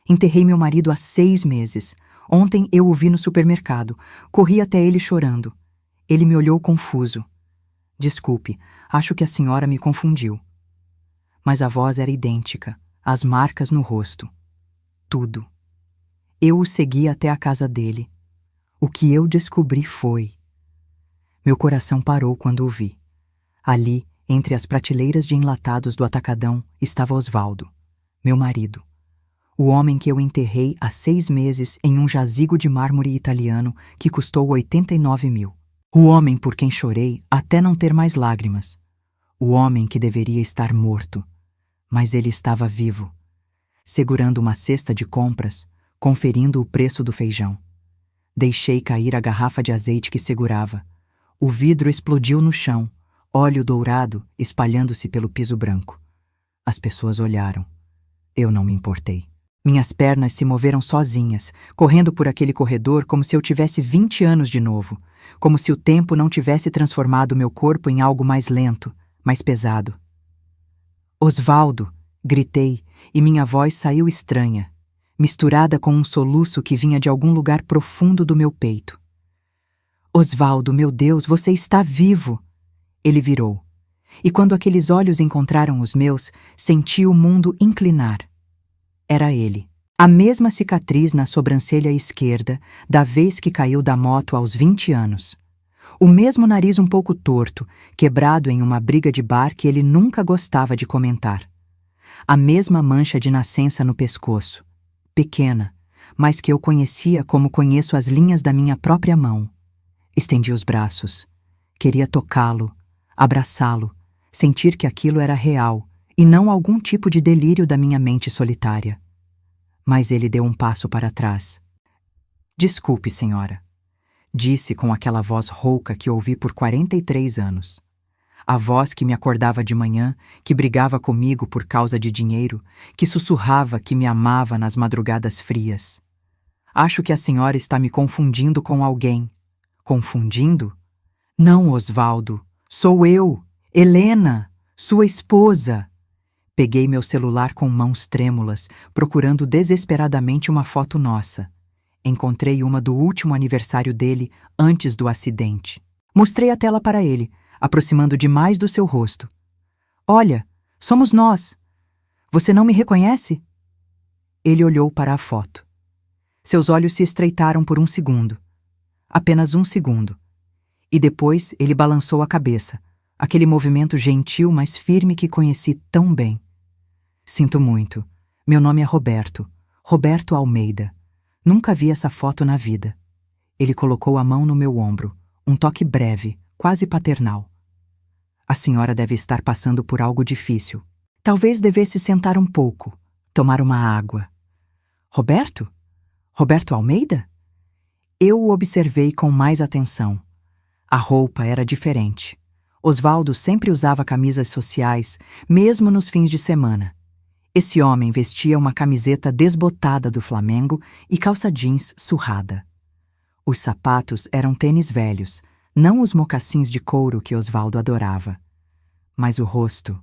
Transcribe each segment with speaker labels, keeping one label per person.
Speaker 1: Enterrei meu marido há 6 meses. Ontem eu o vi no supermercado. Corri até ele chorando. Ele me olhou confuso. Desculpe, acho que a senhora me confundiu. Mas a voz era idêntica, as marcas no rosto. Tudo. Eu o segui até a casa dele. O que eu descobri foi... Meu coração parou quando o vi. Ali, entre as prateleiras de enlatados do atacadão, estava Osvaldo, meu marido. O homem que eu enterrei há 6 meses em um jazigo de mármore italiano que custou 89 mil. O homem por quem chorei até não ter mais lágrimas. O homem que deveria estar morto. Mas ele estava vivo, segurando uma cesta de compras, conferindo o preço do feijão. Deixei cair a garrafa de azeite que segurava. O vidro explodiu no chão, óleo dourado espalhando-se pelo piso branco. As pessoas olharam. Eu não me importei. Minhas pernas se moveram sozinhas, correndo por aquele corredor como se eu tivesse 20 anos de novo, como se o tempo não tivesse transformado meu corpo em algo mais lento, mais pesado. Osvaldo! Gritei, e minha voz saiu estranha, misturada com um soluço que vinha de algum lugar profundo do meu peito. Osvaldo, meu Deus, você está vivo! Ele virou. E quando aqueles olhos encontraram os meus, senti o mundo inclinar. Era ele. A mesma cicatriz na sobrancelha esquerda da vez que caiu da moto aos 20 anos. O mesmo nariz um pouco torto, quebrado em uma briga de bar que ele nunca gostava de comentar. A mesma mancha de nascença no pescoço, pequena, mas que eu conhecia como conheço as linhas da minha própria mão. Estendi os braços. Queria tocá-lo, abraçá-lo, sentir que aquilo era real e não algum tipo de delírio da minha mente solitária. Mas ele deu um passo para trás. Desculpe, senhora, disse com aquela voz rouca que ouvi por 43 anos. A voz que me acordava de manhã, que brigava comigo por causa de dinheiro, que sussurrava que me amava nas madrugadas frias. Acho que a senhora está me confundindo com alguém. Confundindo? Não, Osvaldo. Sou eu, Helena, sua esposa. Peguei meu celular com mãos trêmulas, procurando desesperadamente uma foto nossa. Encontrei uma do último aniversário dele, antes do acidente. Mostrei a tela para ele, aproximando demais do seu rosto. Olha, somos nós. Você não me reconhece? Ele olhou para a foto. Seus olhos se estreitaram por um segundo. Apenas um segundo. E depois ele balançou a cabeça, aquele movimento gentil, mas firme que conheci tão bem. Sinto muito. Meu nome é Roberto. Roberto Almeida. Nunca vi essa foto na vida. Ele colocou a mão no meu ombro, um toque breve, quase paternal. A senhora deve estar passando por algo difícil. Talvez devesse sentar um pouco, tomar uma água. Roberto? Roberto Almeida? Eu o observei com mais atenção. A roupa era diferente. Osvaldo sempre usava camisas sociais, mesmo nos fins de semana. Esse homem vestia uma camiseta desbotada do Flamengo e calça jeans surrada. Os sapatos eram tênis velhos, não os mocassins de couro que Osvaldo adorava. Mas o rosto...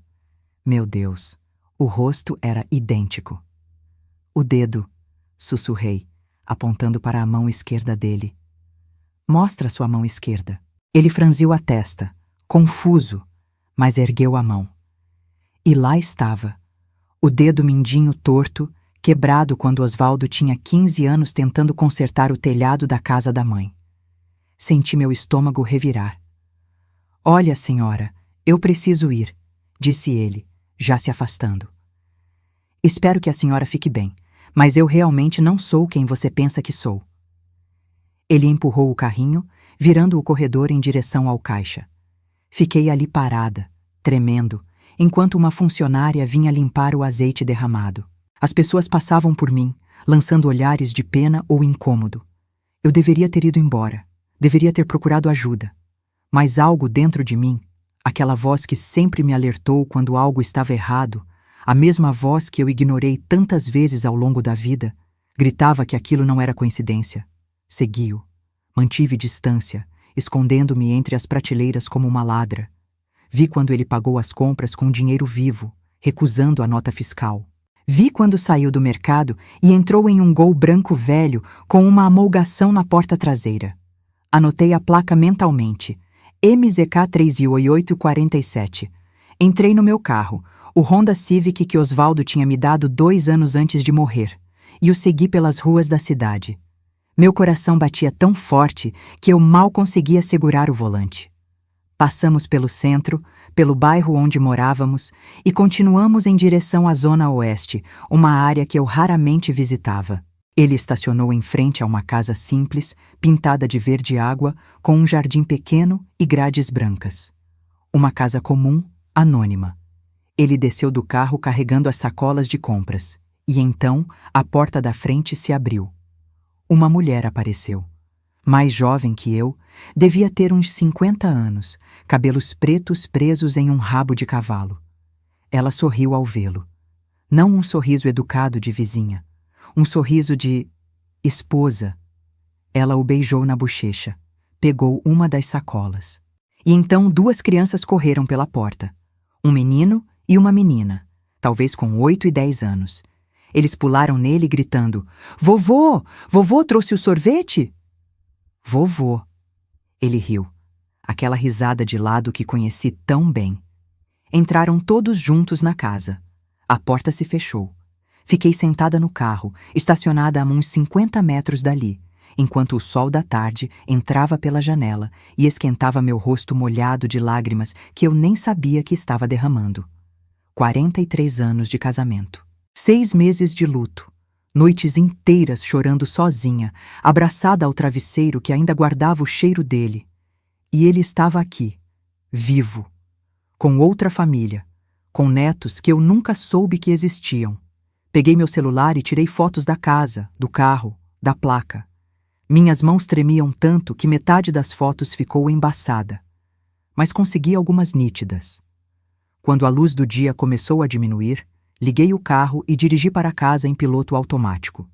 Speaker 1: Meu Deus, o rosto era idêntico. O dedo, sussurrei, apontando para a mão esquerda dele. Mostra sua mão esquerda. Ele franziu a testa, confuso, mas ergueu a mão. E lá estava, o dedo mindinho torto, quebrado quando Osvaldo tinha 15 anos tentando consertar o telhado da casa da mãe. Senti meu estômago revirar. Olha, senhora, eu preciso ir, disse ele, já se afastando. Espero que a senhora fique bem, mas eu realmente não sou quem você pensa que sou. Ele empurrou o carrinho, virando o corredor em direção ao caixa. Fiquei ali parada, tremendo, enquanto uma funcionária vinha limpar o azeite derramado. As pessoas passavam por mim, lançando olhares de pena ou incômodo. Eu deveria ter ido embora, deveria ter procurado ajuda. Mas algo dentro de mim, aquela voz que sempre me alertou quando algo estava errado, a mesma voz que eu ignorei tantas vezes ao longo da vida, gritava que aquilo não era coincidência. Segui-o. Mantive distância, escondendo-me entre as prateleiras como uma ladra. Vi quando ele pagou as compras com dinheiro vivo, recusando a nota fiscal. Vi quando saiu do mercado e entrou em um Gol branco velho com uma amolgação na porta traseira. Anotei a placa mentalmente. MZK 38847. Entrei no meu carro, o Honda Civic que Osvaldo tinha me dado 2 anos antes de morrer, e o segui pelas ruas da cidade. Meu coração batia tão forte que eu mal conseguia segurar o volante. Passamos pelo centro, pelo bairro onde morávamos, e continuamos em direção à Zona Oeste, uma área que eu raramente visitava. Ele estacionou em frente a uma casa simples, pintada de verde água, com um jardim pequeno e grades brancas. Uma casa comum, anônima. Ele desceu do carro carregando as sacolas de compras, e então a porta da frente se abriu. Uma mulher apareceu. Mais jovem que eu, devia ter uns 50 anos, cabelos pretos presos em um rabo de cavalo. Ela sorriu ao vê-lo. Não um sorriso educado de vizinha, um sorriso de esposa. Ela o beijou na bochecha, pegou uma das sacolas. E então 2 crianças correram pela porta. Um menino e uma menina, talvez com 8 e 10 anos. Eles pularam nele gritando: "Vovô! Vovô trouxe o sorvete?" "Vovô." Ele riu. Aquela risada de lado que conheci tão bem. Entraram todos juntos na casa. A porta se fechou. Fiquei sentada no carro, estacionada a uns 50 metros dali, enquanto o sol da tarde entrava pela janela e esquentava meu rosto molhado de lágrimas que eu nem sabia que estava derramando. 43 anos de casamento. 6 meses de luto. Noites inteiras chorando sozinha, abraçada ao travesseiro que ainda guardava o cheiro dele. E ele estava aqui, vivo, com outra família, com netos que eu nunca soube que existiam. Peguei meu celular e tirei fotos da casa, do carro, da placa. Minhas mãos tremiam tanto que metade das fotos ficou embaçada. Mas consegui algumas nítidas. Quando a luz do dia começou a diminuir, liguei o carro e dirigi para casa em piloto automático.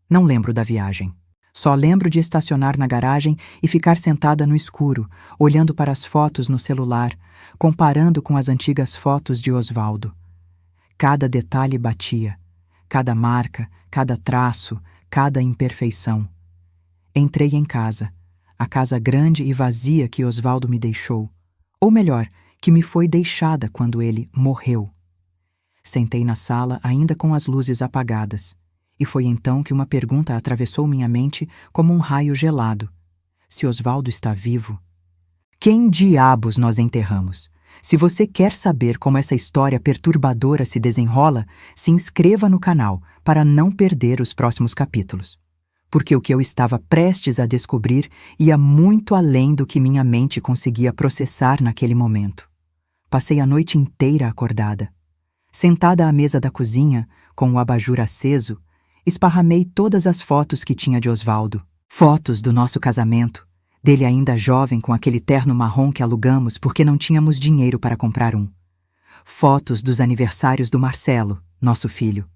Speaker 1: Não lembro da viagem. Só lembro de estacionar na garagem e ficar sentada no escuro, olhando para as fotos no celular, comparando com as antigas fotos de Osvaldo. Cada detalhe batia, cada marca, cada traço, cada imperfeição. Entrei em casa, a casa grande e vazia que Osvaldo me deixou, ou melhor, que me foi deixada quando ele morreu. Sentei na sala ainda com as luzes apagadas, e foi então que uma pergunta atravessou minha mente como um raio gelado. Se Osvaldo está vivo? Quem diabos nós enterramos? Se você quer saber como essa história perturbadora se desenrola, se inscreva no canal para não perder os próximos capítulos. Porque o que eu estava prestes a descobrir ia muito além do que minha mente conseguia processar naquele momento. Passei a noite inteira acordada. Sentada à mesa da cozinha, com o abajur aceso, esparramei todas as fotos que tinha de Osvaldo. Fotos do nosso casamento, dele ainda jovem com aquele terno marrom que alugamos porque não tínhamos dinheiro para comprar um. Fotos dos aniversários do Marcelo, nosso filho.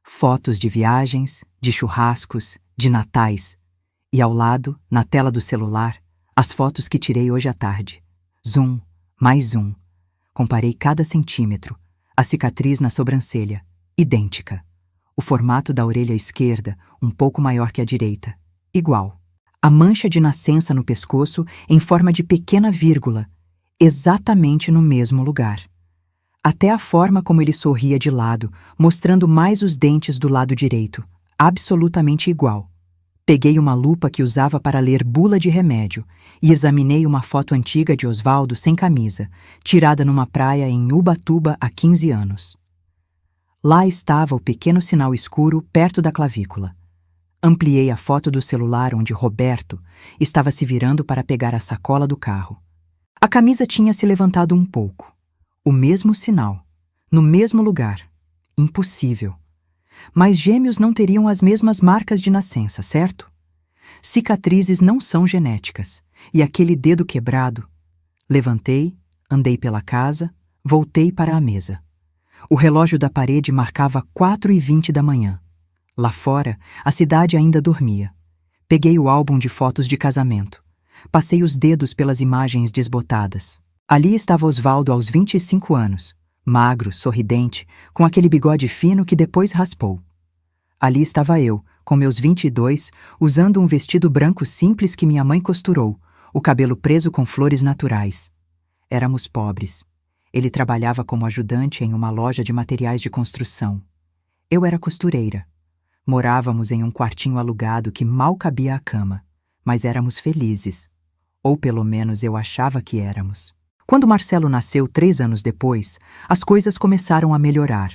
Speaker 1: Fotos de viagens, de churrascos, de natais. E ao lado, na tela do celular, as fotos que tirei hoje à tarde. Zoom, mais zoom. Comparei cada centímetro. A cicatriz na sobrancelha, idêntica. O formato da orelha esquerda, um pouco maior que a direita, igual. A mancha de nascença no pescoço em forma de pequena vírgula, exatamente no mesmo lugar. Até a forma como ele sorria de lado, mostrando mais os dentes do lado direito, absolutamente igual. Peguei uma lupa que usava para ler bula de remédio e examinei uma foto antiga de Osvaldo sem camisa, tirada numa praia em Ubatuba há 15 anos. Lá estava o pequeno sinal escuro perto da clavícula. Ampliei a foto do celular onde Roberto estava se virando para pegar a sacola do carro. A camisa tinha se levantado um pouco. O mesmo sinal, no mesmo lugar. Impossível. Mas gêmeos não teriam as mesmas marcas de nascença, certo? Cicatrizes não são genéticas. E aquele dedo quebrado? Levantei, andei pela casa, voltei para a mesa. O relógio da parede marcava 4h20 da manhã. Lá fora, a cidade ainda dormia. Peguei o álbum de fotos de casamento. Passei os dedos pelas imagens desbotadas. Ali estava Osvaldo aos 25 anos, magro, sorridente, com aquele bigode fino que depois raspou. Ali estava eu, com meus 22, usando um vestido branco simples que minha mãe costurou, o cabelo preso com flores naturais. Éramos pobres. Ele trabalhava como ajudante em uma loja de materiais de construção. Eu era costureira. Morávamos em um quartinho alugado que mal cabia à cama, mas éramos felizes. Ou pelo menos eu achava que éramos. Quando Marcelo nasceu 3 anos depois, as coisas começaram a melhorar.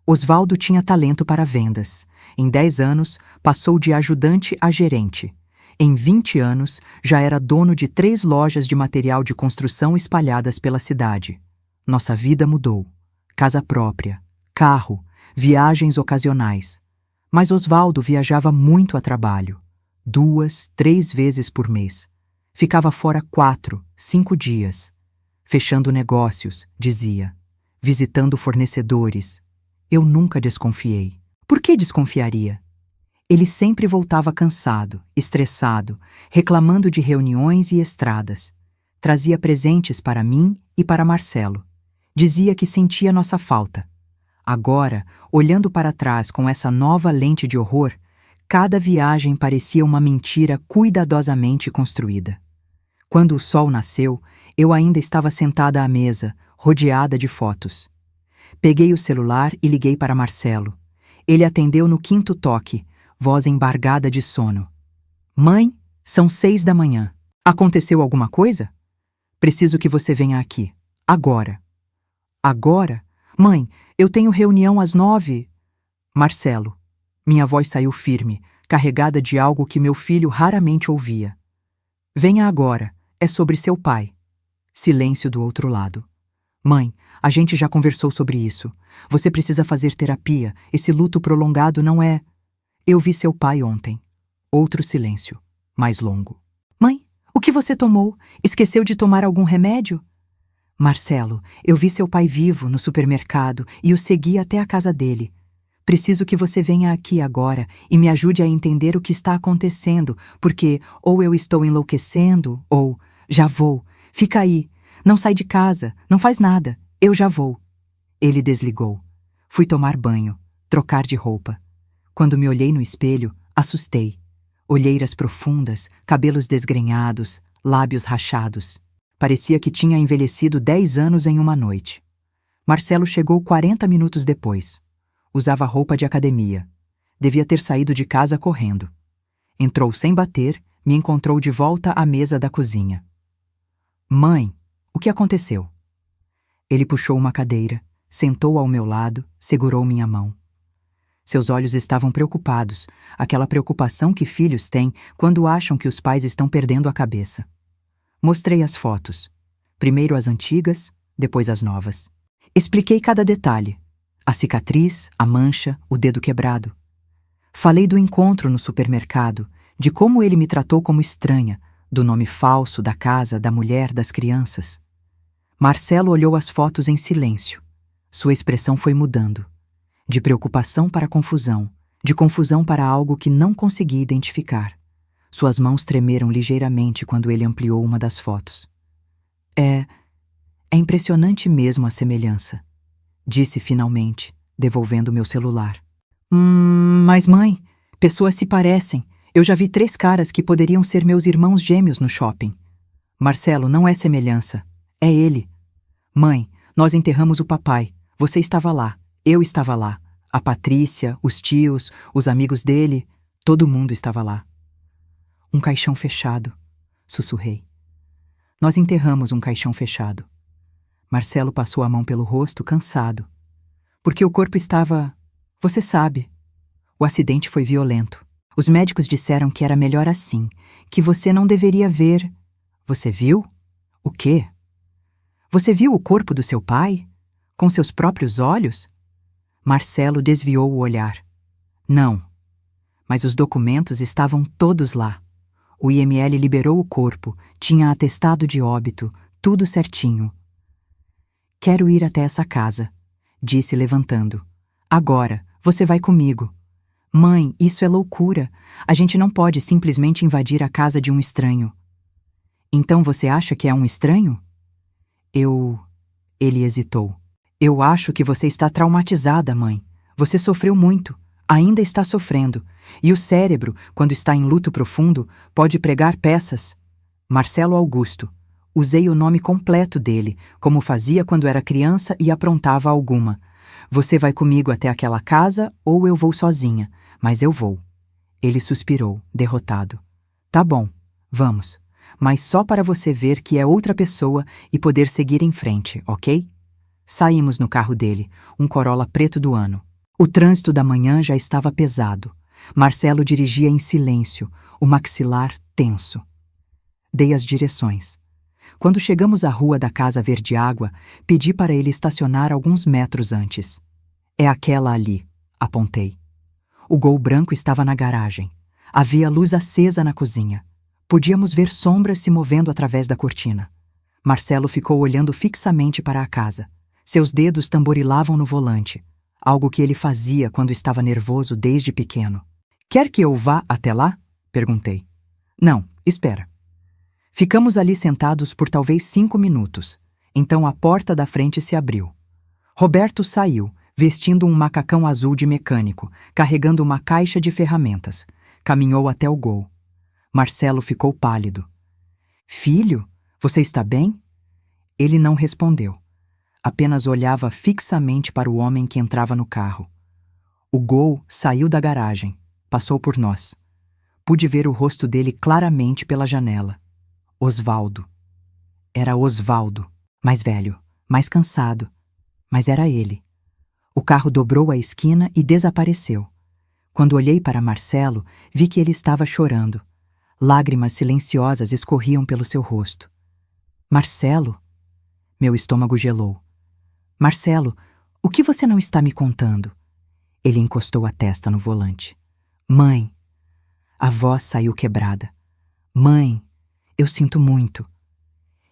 Speaker 1: Osvaldo tinha talento para vendas. Em 10 anos, passou de ajudante a gerente. Em 20 anos, já era dono de 3 lojas de material de construção espalhadas pela cidade. Nossa vida mudou. Casa própria, carro, viagens ocasionais. Mas Osvaldo viajava muito a trabalho. 2, 3 vezes por mês. Ficava fora 4, 5 dias. Fechando negócios, dizia. Visitando fornecedores. Eu nunca desconfiei. Por que desconfiaria? Ele sempre voltava cansado, estressado, reclamando de reuniões e estradas. Trazia presentes para mim e para Marcelo. Dizia que sentia nossa falta. Agora, olhando para trás com essa nova lente de horror, cada viagem parecia uma mentira cuidadosamente construída. Quando o sol nasceu, eu ainda estava sentada à mesa, rodeada de fotos. Peguei o celular e liguei para Marcelo. Ele atendeu no 5º toque, voz embargada de sono. Mãe, são 6 da manhã. Aconteceu alguma coisa? Preciso que você venha aqui. Agora. Agora? Mãe, eu tenho reunião às 9. Marcelo. Minha voz saiu firme, carregada de algo que meu filho raramente ouvia. Venha agora, é sobre seu pai. Silêncio do outro lado. Mãe, a gente já conversou sobre isso. Você precisa fazer terapia, esse luto prolongado não é... Eu vi seu pai ontem. Outro silêncio, mais longo. Mãe, o que você tomou? Esqueceu de tomar algum remédio? Marcelo, eu vi seu pai vivo no supermercado e o segui até a casa dele. Preciso que você venha aqui agora e me ajude a entender o que está acontecendo, porque ou eu estou enlouquecendo, ou... Já vou. Fica aí. Não sai de casa. Não faz nada. Eu já vou. Ele desligou. Fui tomar banho, trocar de roupa. Quando me olhei no espelho, assustei. Olheiras profundas, cabelos desgrenhados, lábios rachados. Parecia que tinha envelhecido 10 anos em uma noite. Marcelo chegou 40 minutos depois. Usava roupa de academia. Devia ter saído de casa correndo. Entrou sem bater, me encontrou de volta à mesa da cozinha. Mãe, o que aconteceu? Ele puxou uma cadeira, sentou ao meu lado, segurou minha mão. Seus olhos estavam preocupados, aquela preocupação que filhos têm quando acham que os pais estão perdendo a cabeça. Mostrei as fotos. Primeiro as antigas, depois as novas. Expliquei cada detalhe. A cicatriz, a mancha, o dedo quebrado. Falei do encontro no supermercado, de como ele me tratou como estranha, do nome falso, da casa, da mulher, das crianças. Marcelo olhou as fotos em silêncio. Sua expressão foi mudando. De preocupação para confusão, de confusão para algo que não consegui identificar. Suas mãos tremeram ligeiramente quando ele ampliou uma das fotos. É impressionante mesmo a semelhança, disse finalmente, devolvendo meu celular. Mas mãe, pessoas se parecem. Eu já vi 3 caras que poderiam ser meus irmãos gêmeos no shopping. Marcelo, não é semelhança. É ele. Mãe, nós enterramos o papai. Você estava lá. Eu estava lá. A Patrícia, os tios, os amigos dele. Todo mundo estava lá. Um caixão fechado. Sussurrei. Nós enterramos um caixão fechado. Marcelo passou a mão pelo rosto, cansado. Porque o corpo estava... Você sabe. O acidente foi violento. Os médicos disseram que era melhor assim, que você não deveria ver... Você viu? O quê? Você viu o corpo do seu pai? Com seus próprios olhos? Marcelo desviou o olhar. Não. Mas os documentos estavam todos lá. O IML liberou o corpo, tinha atestado de óbito, tudo certinho. Quero ir até essa casa, disse levantando. Agora, você vai comigo. Mãe, isso é loucura. A gente não pode simplesmente invadir a casa de um estranho. Então você acha que é um estranho? Ele hesitou. Eu acho que você está traumatizada, mãe. Você sofreu muito, ainda está sofrendo. E o cérebro, quando está em luto profundo, pode pregar peças. Marcelo Augusto. Usei o nome completo dele, como fazia quando era criança e aprontava alguma. Você vai comigo até aquela casa ou eu vou sozinha, mas eu vou. Ele suspirou, derrotado. Tá bom, vamos. Mas só para você ver que é outra pessoa e poder seguir em frente, ok? Saímos no carro dele, um Corolla preto do ano. O trânsito da manhã já estava pesado. Marcelo dirigia em silêncio, o maxilar tenso. Dei as direções. Quando chegamos à rua da Casa Verde Água, pedi para ele estacionar alguns metros antes. É aquela ali, apontei. O Gol branco estava na garagem. Havia luz acesa na cozinha. Podíamos ver sombras se movendo através da cortina. Marcelo ficou olhando fixamente para a casa. Seus dedos tamborilavam no volante, algo que ele fazia quando estava nervoso desde pequeno. Quer que eu vá até lá? Perguntei. Não, espera. Ficamos ali sentados por talvez 5 minutos. Então a porta da frente se abriu. Roberto saiu, vestindo um macacão azul de mecânico, carregando uma caixa de ferramentas. Caminhou até o Gol. Marcelo ficou pálido. Filho, você está bem? Ele não respondeu. Apenas olhava fixamente para o homem que entrava no carro. O Gol saiu da garagem, passou por nós. Pude ver o rosto dele claramente pela janela. Osvaldo. Era Osvaldo, mais velho, mais cansado. Mas era ele. O carro dobrou a esquina e desapareceu. Quando olhei para Marcelo, vi que ele estava chorando. Lágrimas silenciosas escorriam pelo seu rosto. Marcelo? Meu estômago gelou. Marcelo, o que você não está me contando? Ele encostou a testa no volante. Mãe. A voz saiu quebrada. Mãe, eu sinto muito.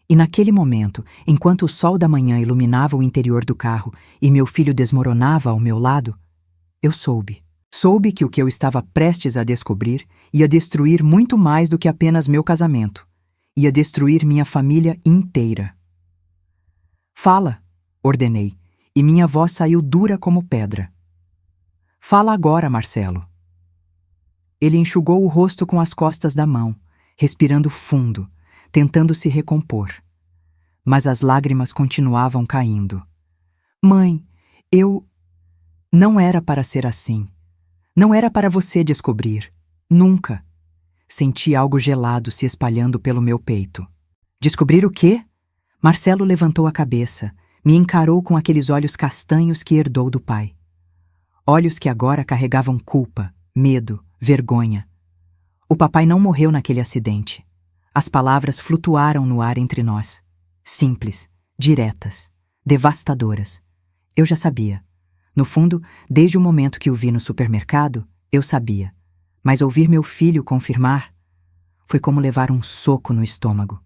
Speaker 1: E naquele momento, enquanto o sol da manhã iluminava o interior do carro e meu filho desmoronava ao meu lado, eu soube. Soube que o que eu estava prestes a descobrir ia destruir muito mais do que apenas meu casamento. Ia destruir minha família inteira. Fala, ordenei, e minha voz saiu dura como pedra. Fala agora, Marcelo. Ele enxugou o rosto com as costas da mão, respirando fundo, tentando se recompor. Mas as lágrimas continuavam caindo. Mãe, eu... Não era para ser assim. Não era para você descobrir. Nunca. Senti algo gelado se espalhando pelo meu peito. Descobrir o quê? Marcelo levantou a cabeça, me encarou com aqueles olhos castanhos que herdou do pai. Olhos que agora carregavam culpa, medo, vergonha. O papai não morreu naquele acidente. As palavras flutuaram no ar entre nós. Simples, diretas, devastadoras. Eu já sabia. No fundo, desde o momento que o vi no supermercado, eu sabia. Mas ouvir meu filho confirmar foi como levar um soco no estômago.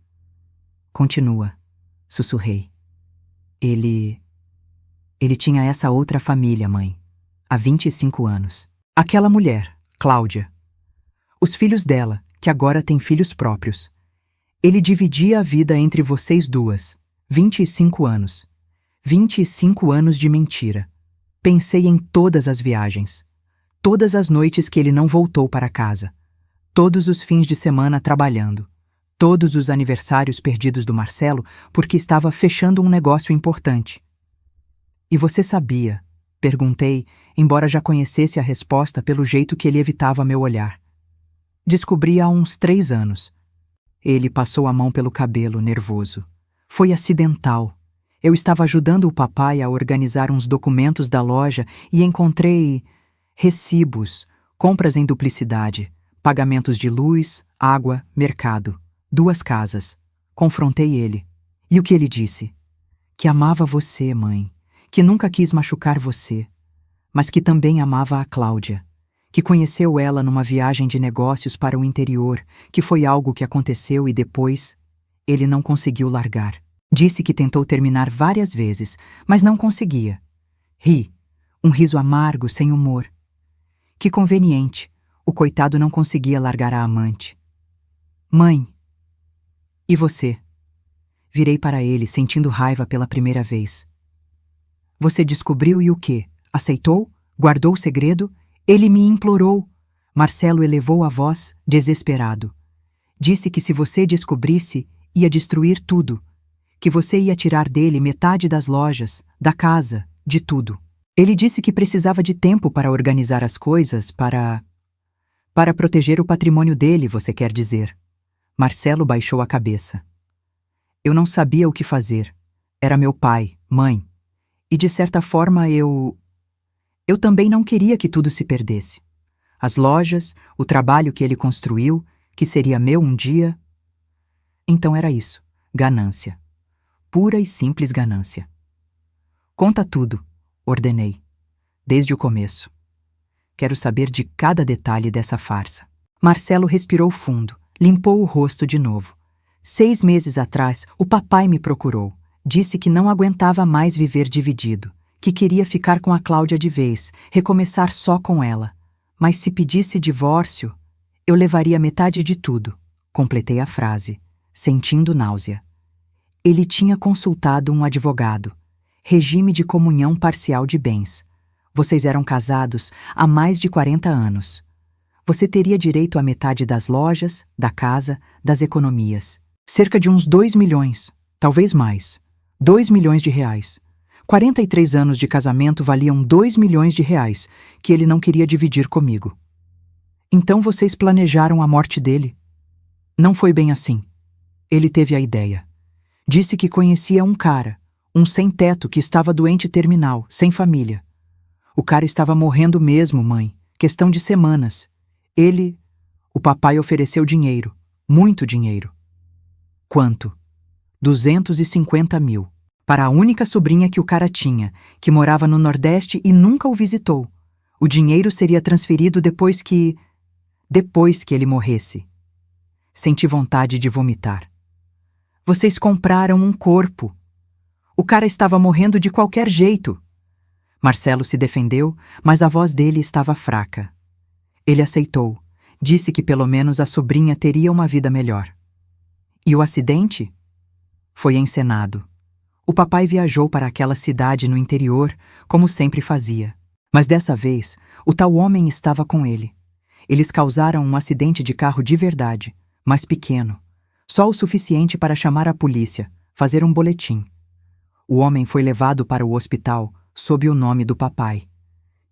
Speaker 1: Continua, sussurrei. Ele tinha essa outra família, mãe. Há 25 anos. Aquela mulher, Cláudia. Os filhos dela, que agora têm filhos próprios. Ele dividia a vida entre vocês duas. 25 anos. 25 anos de mentira. Pensei em todas as viagens. Todas as noites que ele não voltou para casa. Todos os fins de semana trabalhando. Todos os aniversários perdidos do Marcelo porque estava fechando um negócio importante. E você sabia? Perguntei, embora já conhecesse a resposta pelo jeito que ele evitava meu olhar. Descobri há uns 3 anos. Ele passou a mão pelo cabelo, nervoso. Foi acidental. Eu estava ajudando o papai a organizar uns documentos da loja e encontrei recibos, compras em duplicidade, pagamentos de luz, água, mercado. 2 casas. Confrontei ele. E o que ele disse? Que amava você, mãe. Que nunca quis machucar você. Mas que também amava a Cláudia. Que conheceu ela numa viagem de negócios para o interior, que foi algo que aconteceu e depois ele não conseguiu largar. Disse que tentou terminar várias vezes, mas não conseguia. Ri. Um riso amargo, sem humor. Que conveniente. O coitado não conseguia largar a amante. Mãe. E você? Virei para ele, sentindo raiva pela primeira vez. Você descobriu e o quê? Aceitou? Guardou o segredo? Ele me implorou. Marcelo elevou a voz, desesperado. Disse que se você descobrisse, ia destruir tudo. Que você ia tirar dele metade das lojas, da casa, de tudo. Ele disse que precisava de tempo para organizar as coisas, para proteger o patrimônio dele, você quer dizer. Marcelo baixou a cabeça. Eu não sabia o que fazer. Era meu pai, mãe. E de certa forma eu também não queria que tudo se perdesse. As lojas, o trabalho que ele construiu, que seria meu um dia. Então era isso, ganância. Pura e simples ganância. Conta tudo, ordenei. Desde o começo. Quero saber de cada detalhe dessa farsa. Marcelo respirou fundo, limpou o rosto de novo. 6 meses atrás, o papai me procurou. Disse que não aguentava mais viver dividido, que queria ficar com a Cláudia de vez, recomeçar só com ela. Mas se pedisse divórcio, eu levaria metade de tudo. Completei a frase, sentindo náusea. Ele tinha consultado um advogado. Regime de comunhão parcial de bens. Vocês eram casados há mais de 40 anos. Você teria direito à metade das lojas, da casa, das economias. Cerca de uns 2 milhões, talvez mais. 2 milhões de reais. 43 anos de casamento valiam 2 milhões de reais, que ele não queria dividir comigo. Então vocês planejaram a morte dele? Não foi bem assim. Ele teve a ideia. Disse que conhecia um cara, um sem-teto que estava doente terminal, sem família. O cara estava morrendo mesmo, mãe. Questão de semanas. O papai ofereceu dinheiro. Muito dinheiro. Quanto? 250 mil. Para a única sobrinha que o cara tinha, que morava no Nordeste e nunca o visitou. O dinheiro seria transferido depois que ele morresse. Senti vontade de vomitar. Vocês compraram um corpo. O cara estava morrendo de qualquer jeito. Marcelo se defendeu, mas a voz dele estava fraca. Ele aceitou. Disse que pelo menos a sobrinha teria uma vida melhor. E o acidente? Foi encenado. O papai viajou para aquela cidade no interior, como sempre fazia. Mas dessa vez, o tal homem estava com ele. Eles causaram um acidente de carro de verdade, mas pequeno. Só o suficiente para chamar a polícia, fazer um boletim. O homem foi levado para o hospital, sob o nome do papai.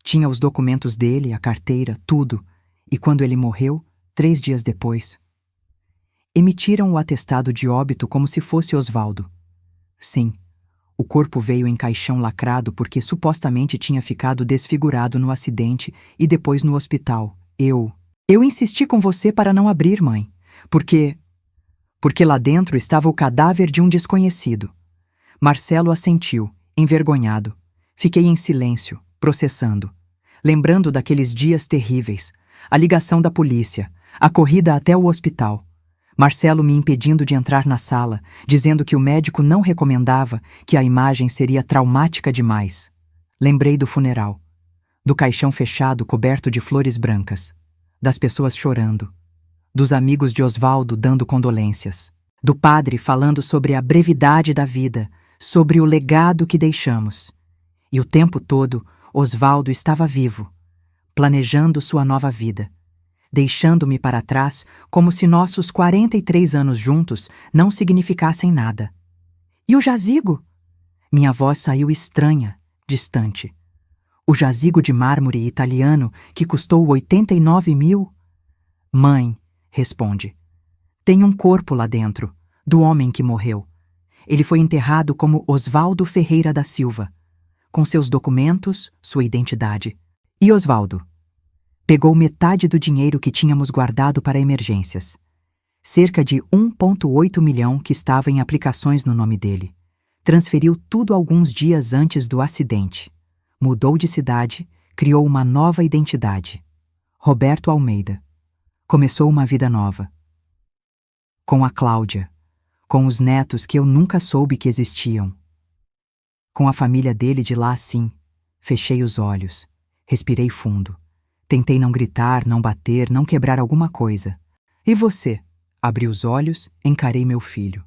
Speaker 1: Tinha os documentos dele, a carteira, tudo. E quando ele morreu, 3 dias depois, emitiram o atestado de óbito como se fosse Osvaldo. Sim, o corpo veio em caixão lacrado porque supostamente tinha ficado desfigurado no acidente e depois no hospital. Eu insisti com você para não abrir, mãe, porque lá dentro estava o cadáver de um desconhecido. Marcelo assentiu, envergonhado. Fiquei em silêncio, processando, lembrando daqueles dias terríveis, a ligação da polícia, a corrida até o hospital. Marcelo me impedindo de entrar na sala, dizendo que o médico não recomendava, que a imagem seria traumática demais. Lembrei do funeral, do caixão fechado coberto de flores brancas, das pessoas chorando, dos amigos de Osvaldo dando condolências, do padre falando sobre a brevidade da vida, sobre o legado que deixamos. E o tempo todo, Osvaldo estava vivo, planejando sua nova vida, deixando-me para trás como se nossos 43 anos juntos não significassem nada. E o jazigo? Minha voz saiu estranha, distante. O jazigo de mármore italiano que custou 89 mil? Mãe, responde. Tem um corpo lá dentro, do homem que morreu. Ele foi enterrado como Osvaldo Ferreira da Silva, com seus documentos, sua identidade. E Osvaldo? Pegou metade do dinheiro que tínhamos guardado para emergências. Cerca de 1,8 milhão que estava em aplicações no nome dele. Transferiu tudo alguns dias antes do acidente. Mudou de cidade, criou uma nova identidade. Roberto Almeida. Começou uma vida nova. Com a Cláudia. Com os netos que eu nunca soube que existiam. Com a família dele de lá assim. Fechei os olhos. Respirei fundo. Tentei não gritar, não bater, não quebrar alguma coisa. E você? Abri os olhos, encarei meu filho.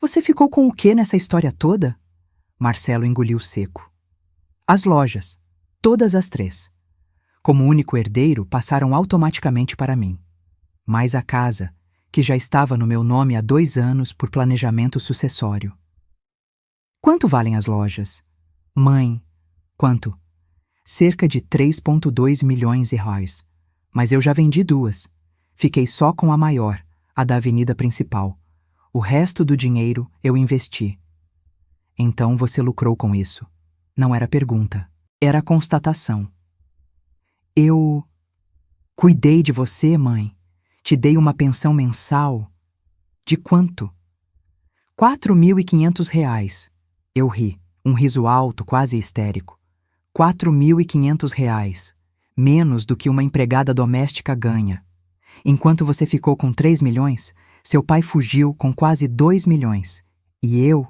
Speaker 1: Você ficou com o quê nessa história toda? Marcelo engoliu seco. As lojas, todas as 3. Como único herdeiro, passaram automaticamente para mim. Mas a casa, que já estava no meu nome há 2 anos por planejamento sucessório. Quanto valem as lojas? Mãe, quanto? Cerca de 3,2 milhões de reais. Mas eu já vendi 2. Fiquei só com a maior, a da avenida principal. O resto do dinheiro eu investi. Então você lucrou com isso. Não era pergunta, era constatação. Eu cuidei de você, mãe. Te dei uma pensão mensal. De quanto? R$ 4.500. Eu ri, um riso alto, quase histérico. R$ 4.500. Menos do que uma empregada doméstica ganha. Enquanto você ficou com 3 milhões, seu pai fugiu com quase 2 milhões. E eu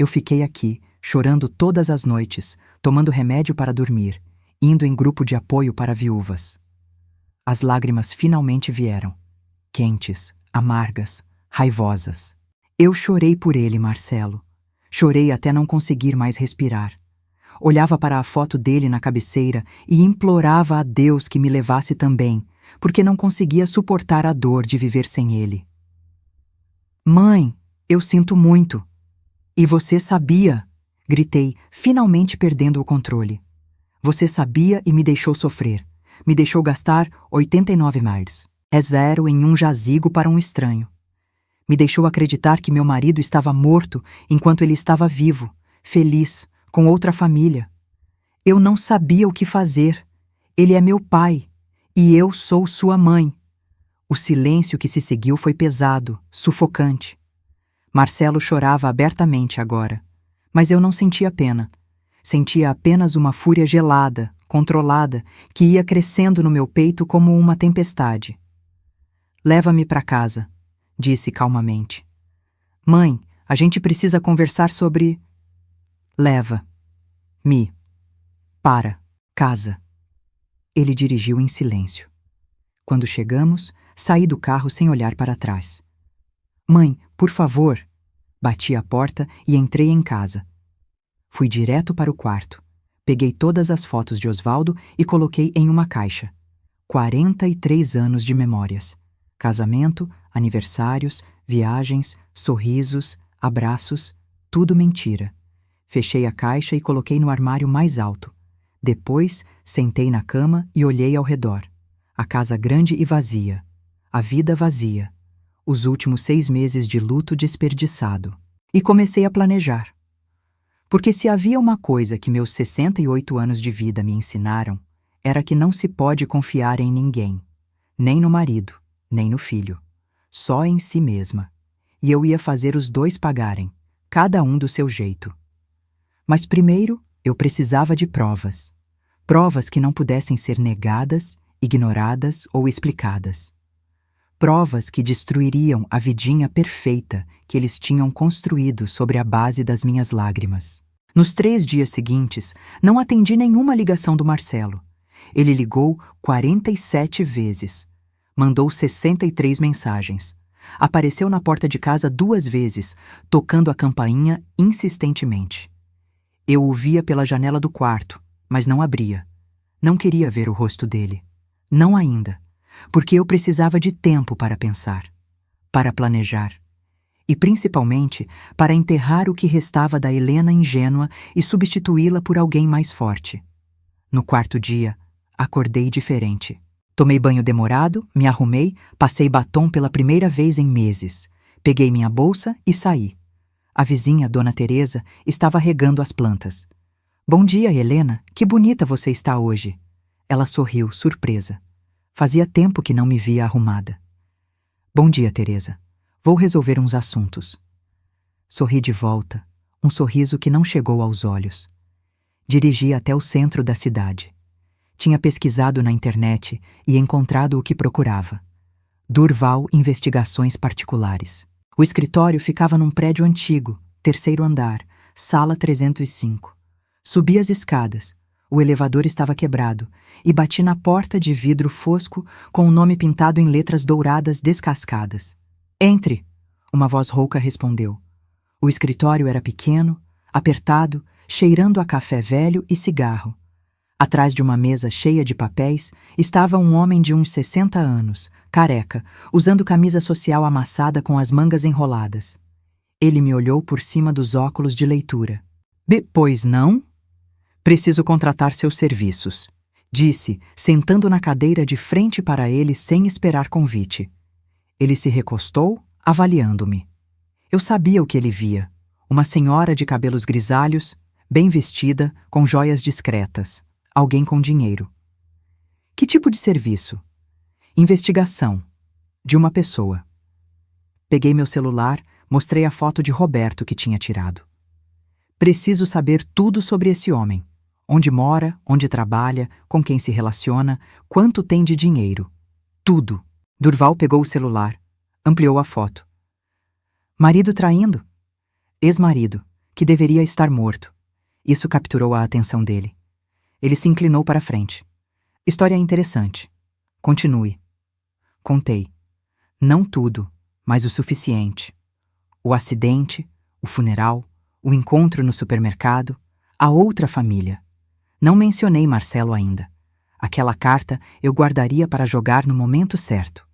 Speaker 1: fiquei aqui, chorando todas as noites, tomando remédio para dormir, indo em grupo de apoio para viúvas. As lágrimas finalmente vieram, quentes, amargas, raivosas. Eu chorei por ele, Marcelo. Chorei até não conseguir mais respirar. Olhava para a foto dele na cabeceira e implorava a Deus que me levasse também, porque não conseguia suportar a dor de viver sem ele. Mãe, eu sinto muito. E você sabia? Gritei, finalmente perdendo o controle. Você sabia e me deixou sofrer. Me deixou gastar 89 miles. É zero em um jazigo para um estranho. Me deixou acreditar que meu marido estava morto enquanto ele estava vivo, feliz, com outra família. Eu não sabia o que fazer. Ele é meu pai. E eu sou sua mãe. O silêncio que se seguiu foi pesado, sufocante. Marcelo chorava abertamente agora. Mas eu não sentia pena. Sentia apenas uma fúria gelada, controlada, que ia crescendo no meu peito como uma tempestade. Leva-me para casa, disse calmamente. Mãe, a gente precisa conversar sobre... Leva-me para casa. Ele dirigiu em silêncio. Quando chegamos, saí do carro sem olhar para trás. Mãe, por favor. Bati a porta e entrei em casa. Fui direto para o quarto. Peguei todas as fotos de Osvaldo e coloquei em uma caixa. 43 anos de memórias. Casamento, aniversários, viagens, sorrisos, abraços, tudo mentira. Fechei a caixa e coloquei no armário mais alto. Depois, sentei na cama e olhei ao redor. A casa grande e vazia. A vida vazia. Os últimos 6 meses de luto desperdiçado. E comecei a planejar. Porque se havia uma coisa que meus 68 anos de vida me ensinaram, era que não se pode confiar em ninguém. Nem no marido, nem no filho. Só em si mesma. E eu ia fazer os 2 pagarem, cada um do seu jeito. Mas primeiro, eu precisava de provas. Provas que não pudessem ser negadas, ignoradas ou explicadas. Provas que destruiriam a vidinha perfeita que eles tinham construído sobre a base das minhas lágrimas. Nos 3 dias seguintes, não atendi nenhuma ligação do Marcelo. Ele ligou 47 vezes. Mandou 63 mensagens. Apareceu na porta de casa 2 vezes, tocando a campainha insistentemente. Eu o via pela janela do quarto, mas não abria. Não queria ver o rosto dele. Não ainda. Porque eu precisava de tempo para pensar, para planejar, e principalmente para enterrar o que restava da Helena ingênua e substituí-la por alguém mais forte. No 4º dia, acordei diferente. Tomei banho demorado, me arrumei, passei batom pela primeira vez em meses. Peguei minha bolsa e saí. A vizinha, Dona Teresa, estava regando as plantas. Bom dia, Helena, que bonita você está hoje. Ela sorriu, surpresa. Fazia tempo que não me via arrumada. Bom dia, Teresa. Vou resolver uns assuntos. Sorri de volta, um sorriso que não chegou aos olhos. Dirigi até o centro da cidade. Tinha pesquisado na internet e encontrado o que procurava. Durval Investigações Particulares. O escritório ficava num prédio antigo, 3º andar, sala 305. Subi as escadas. O elevador estava quebrado e bati na porta de vidro fosco com o nome pintado em letras douradas descascadas. Entre! Uma voz rouca respondeu. O escritório era pequeno, apertado, cheirando a café velho e cigarro. Atrás de uma mesa cheia de papéis estava um homem de uns 60 anos, careca, usando camisa social amassada com as mangas enroladas. Ele me olhou por cima dos óculos de leitura. Pois não? Preciso contratar seus serviços, disse, sentando na cadeira de frente para ele sem esperar convite. Ele se recostou, avaliando-me. Eu sabia o que ele via. Uma senhora de cabelos grisalhos, bem vestida, com joias discretas. Alguém com dinheiro. Que tipo de serviço? Investigação. De uma pessoa. Peguei meu celular, mostrei a foto de Roberto que tinha tirado. Preciso saber tudo sobre esse homem. Onde mora, onde trabalha, com quem se relaciona, quanto tem de dinheiro. Tudo. Durval pegou o celular, ampliou a foto. Marido traindo? Ex-marido, que deveria estar morto. Isso capturou a atenção dele. Ele se inclinou para frente. História interessante. Continue. Contei. Não tudo, mas o suficiente. O acidente, o funeral, o encontro no supermercado, a outra família. Não mencionei Marcelo ainda. Aquela carta eu guardaria para jogar no momento certo.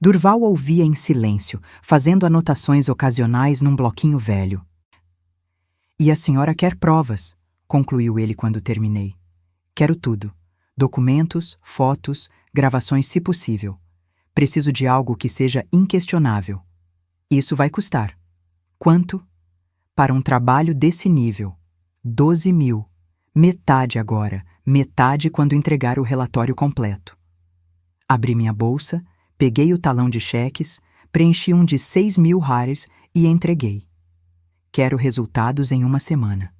Speaker 1: Durval ouvia em silêncio, fazendo anotações ocasionais num bloquinho velho. E a senhora quer provas, concluiu ele quando terminei. Quero tudo. Documentos, fotos, gravações se possível. Preciso de algo que seja inquestionável. Isso vai custar. Quanto? Para um trabalho desse nível. 12 mil. Metade agora, metade quando entregar o relatório completo. Abri minha bolsa, peguei o talão de cheques, preenchi um de 6 mil hares e entreguei. Quero resultados em uma semana.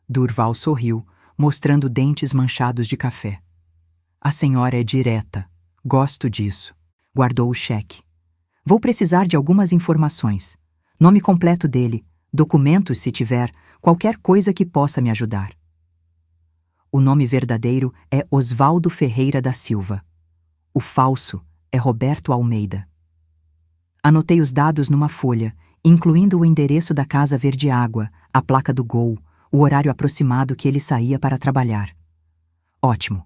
Speaker 1: Durval sorriu, mostrando dentes manchados de café. A senhora é direta. Gosto disso. Guardou o cheque. Vou precisar de algumas informações. Nome completo dele, documentos se tiver, qualquer coisa que possa me ajudar. O nome verdadeiro é Osvaldo Ferreira da Silva. O falso é Roberto Almeida. Anotei os dados numa folha, incluindo o endereço da Casa Verde Água, a placa do Gol, o horário aproximado que ele saía para trabalhar. Ótimo.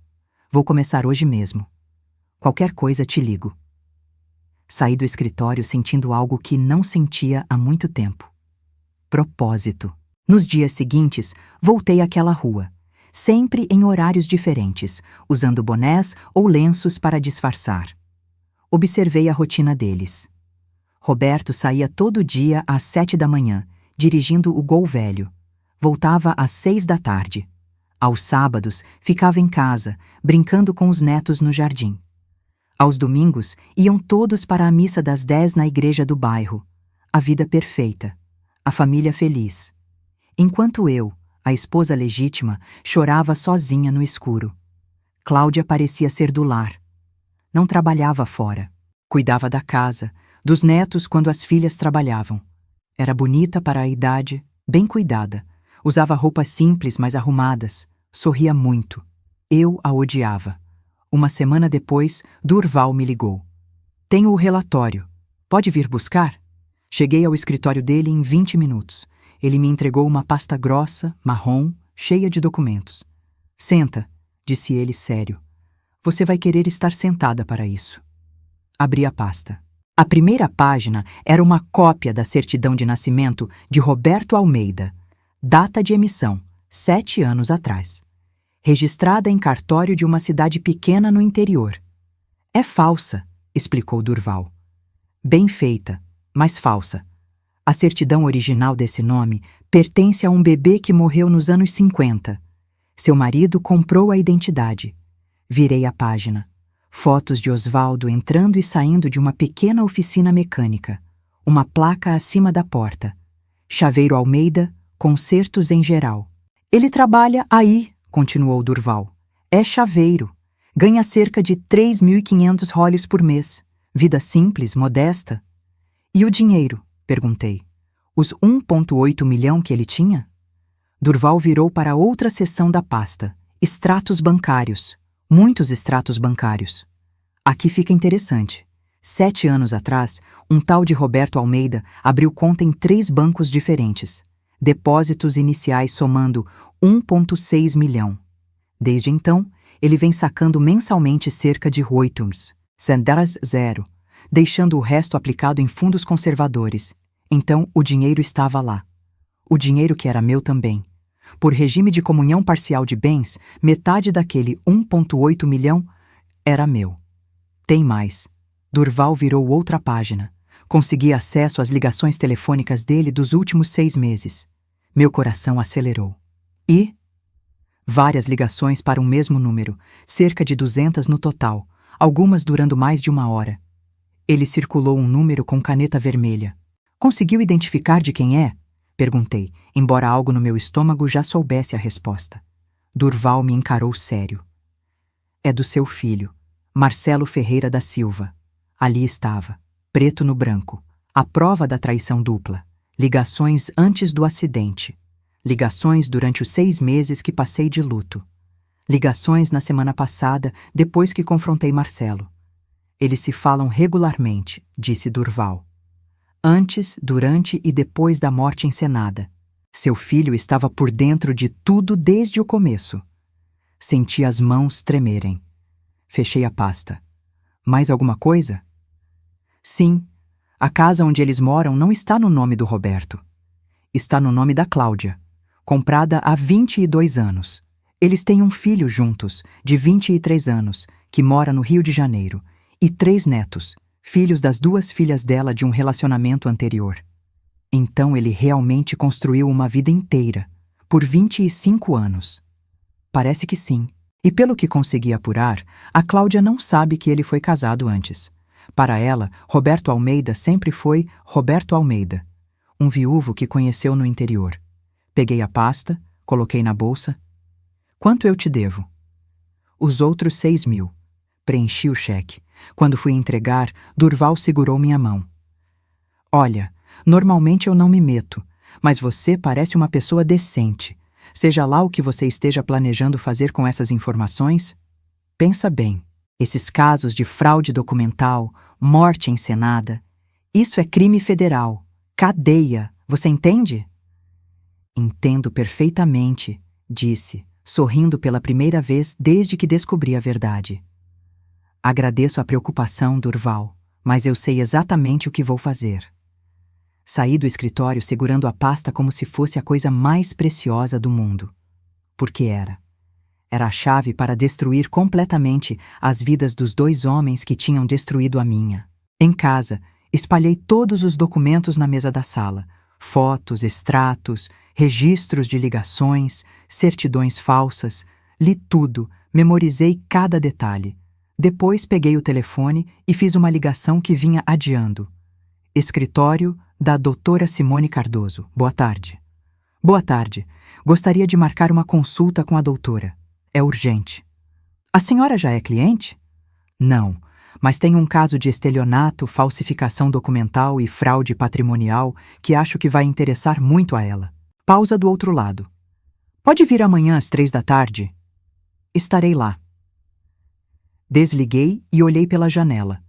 Speaker 1: Vou começar hoje mesmo. Qualquer coisa te ligo. Saí do escritório sentindo algo que não sentia há muito tempo. Propósito. Nos dias seguintes, voltei àquela rua, sempre em horários diferentes, usando bonés ou lenços para disfarçar. Observei a rotina deles. Roberto saía todo dia às 7 da manhã, dirigindo o Gol velho. Voltava às 6 da tarde. Aos sábados, ficava em casa, brincando com os netos no jardim. Aos domingos, iam todos para a missa das 10 na igreja do bairro. A vida perfeita. A família feliz. Enquanto eu, a esposa legítima, chorava sozinha no escuro. Cláudia parecia ser do lar. Não trabalhava fora. Cuidava da casa, dos netos quando as filhas trabalhavam. Era bonita para a idade, bem cuidada. Usava roupas simples, mas arrumadas. Sorria muito. Eu a odiava. Uma semana depois, Durval me ligou. Tenho o relatório. Pode vir buscar? Cheguei ao escritório dele em 20 minutos. Ele me entregou uma pasta grossa, marrom, cheia de documentos. Senta, disse ele sério. Você vai querer estar sentada para isso. Abri a pasta. A primeira página era uma cópia da certidão de nascimento de Roberto Almeida. Data de emissão, 7 anos atrás. Registrada em cartório de uma cidade pequena no interior. É falsa, explicou Durval. Bem feita, mas falsa. A certidão original desse nome pertence a um bebê que morreu nos anos 50. Seu marido comprou a identidade. Virei a página. Fotos de Osvaldo entrando e saindo de uma pequena oficina mecânica. Uma placa acima da porta. Chaveiro Almeida, concertos em geral. Ele trabalha aí, continuou Durval. É chaveiro. Ganha cerca de 3.500 roles por mês. Vida simples, modesta. E o dinheiro? Perguntei. Os 1,8 milhão que ele tinha? Durval virou para outra seção da pasta. Extratos bancários. Muitos extratos bancários. Aqui fica interessante. 7 anos atrás, um tal de Roberto Almeida abriu conta em 3 bancos diferentes. depósitos iniciais somando 1,6 milhão. Desde então, ele vem sacando mensalmente cerca de 800.000, deixando o resto aplicado em fundos conservadores. Então, o dinheiro estava lá. O dinheiro que era meu também. Por regime de comunhão parcial de bens, metade daquele 1,8 milhão era meu. Tem mais. Durval virou outra página. Consegui acesso às ligações telefônicas dele dos últimos 6 meses. Meu coração acelerou. E várias ligações para o mesmo número, cerca de 200 no total, algumas durando mais de 1 hora. Ele circulou um número com caneta vermelha. Conseguiu identificar de quem é? Perguntei, embora algo no meu estômago já soubesse a resposta. Durval me encarou sério. É do seu filho, Marcelo Ferreira da Silva. Ali estava, preto no branco, a prova da traição dupla. Ligações antes do acidente. Ligações durante os 6 meses que passei de luto. Ligações na semana passada, depois que confrontei Marcelo. Eles se falam regularmente, disse Durval. Antes, durante e depois da morte encenada. Seu filho estava por dentro de tudo desde o começo. Senti as mãos tremerem. Fechei a pasta. Mais alguma coisa? Sim, a casa onde eles moram não está no nome do Roberto. Está no nome da Cláudia, comprada há 22 anos. Eles têm um filho juntos, de 23 anos, que mora no Rio de Janeiro, e 3 netos, filhos das 2 filhas dela de um relacionamento anterior. Então ele realmente construiu uma vida inteira, por 25 anos. Parece que sim. E pelo que consegui apurar, a Cláudia não sabe que ele foi casado antes. Para ela, Roberto Almeida sempre foi Roberto Almeida, um viúvo que conheceu no interior. Peguei a pasta, coloquei na bolsa. Quanto eu te devo? Os outros 6.000. Preenchi o cheque. Quando fui entregar, Durval segurou minha mão. Olha, normalmente eu não me meto, mas você parece uma pessoa decente. Seja lá o que você esteja planejando fazer com essas informações, pensa bem. Esses casos de fraude documental, morte encenada, isso é crime federal, cadeia, você entende? Entendo perfeitamente, disse, sorrindo pela primeira vez desde que descobri a verdade. Agradeço a preocupação, Durval, mas eu sei exatamente o que vou fazer. Saí do escritório segurando a pasta como se fosse a coisa mais preciosa do mundo. Porque era. Era a chave para destruir completamente as vidas dos 2 homens que tinham destruído a minha. Em casa, espalhei todos os documentos na mesa da sala. Fotos, extratos, registros de ligações, certidões falsas. Li tudo, memorizei cada detalhe. Depois peguei o telefone e fiz uma ligação que vinha adiando. Escritório da doutora Simone Cardoso. Boa tarde. Boa tarde. Gostaria de marcar uma consulta com a doutora. É urgente. A senhora já é cliente? Não, mas tem um caso de estelionato, falsificação documental e fraude patrimonial que acho que vai interessar muito a ela. Pausa do outro lado. Pode vir amanhã às 3 da tarde? Estarei lá. Desliguei e olhei pela janela.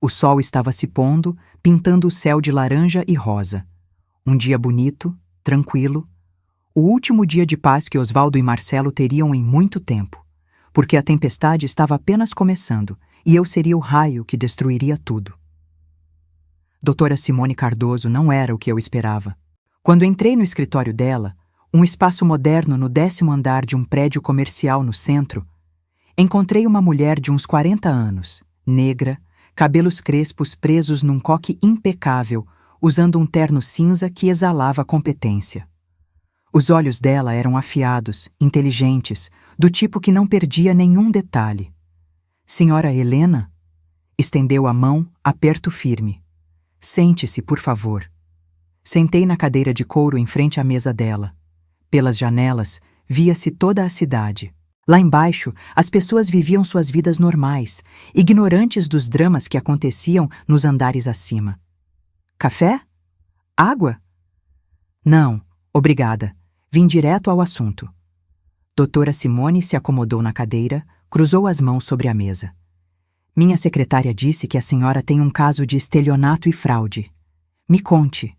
Speaker 1: O sol estava se pondo, pintando o céu de laranja e rosa. Um dia bonito, tranquilo. O último dia de paz que Osvaldo e Marcelo teriam em muito tempo, porque a tempestade estava apenas começando e eu seria o raio que destruiria tudo. Doutora Simone Cardoso não era o que eu esperava. Quando entrei no escritório dela, um espaço moderno no 10º andar de um prédio comercial no centro, encontrei uma mulher de uns 40 anos, negra, cabelos crespos presos num coque impecável, usando um terno cinza que exalava competência. Os olhos dela eram afiados, inteligentes, do tipo que não perdia nenhum detalhe. Senhora Helena? Estendeu a mão, aperto firme. Sente-se, por favor. Sentei na cadeira de couro em frente à mesa dela. Pelas janelas, via-se toda a cidade. Lá embaixo, as pessoas viviam suas vidas normais, ignorantes dos dramas que aconteciam nos andares acima. Café? Água? Não, obrigada. Vim direto ao assunto. Doutora Simone se acomodou na cadeira, cruzou as mãos sobre a mesa. Minha secretária disse que a senhora tem um caso de estelionato e fraude. Me conte.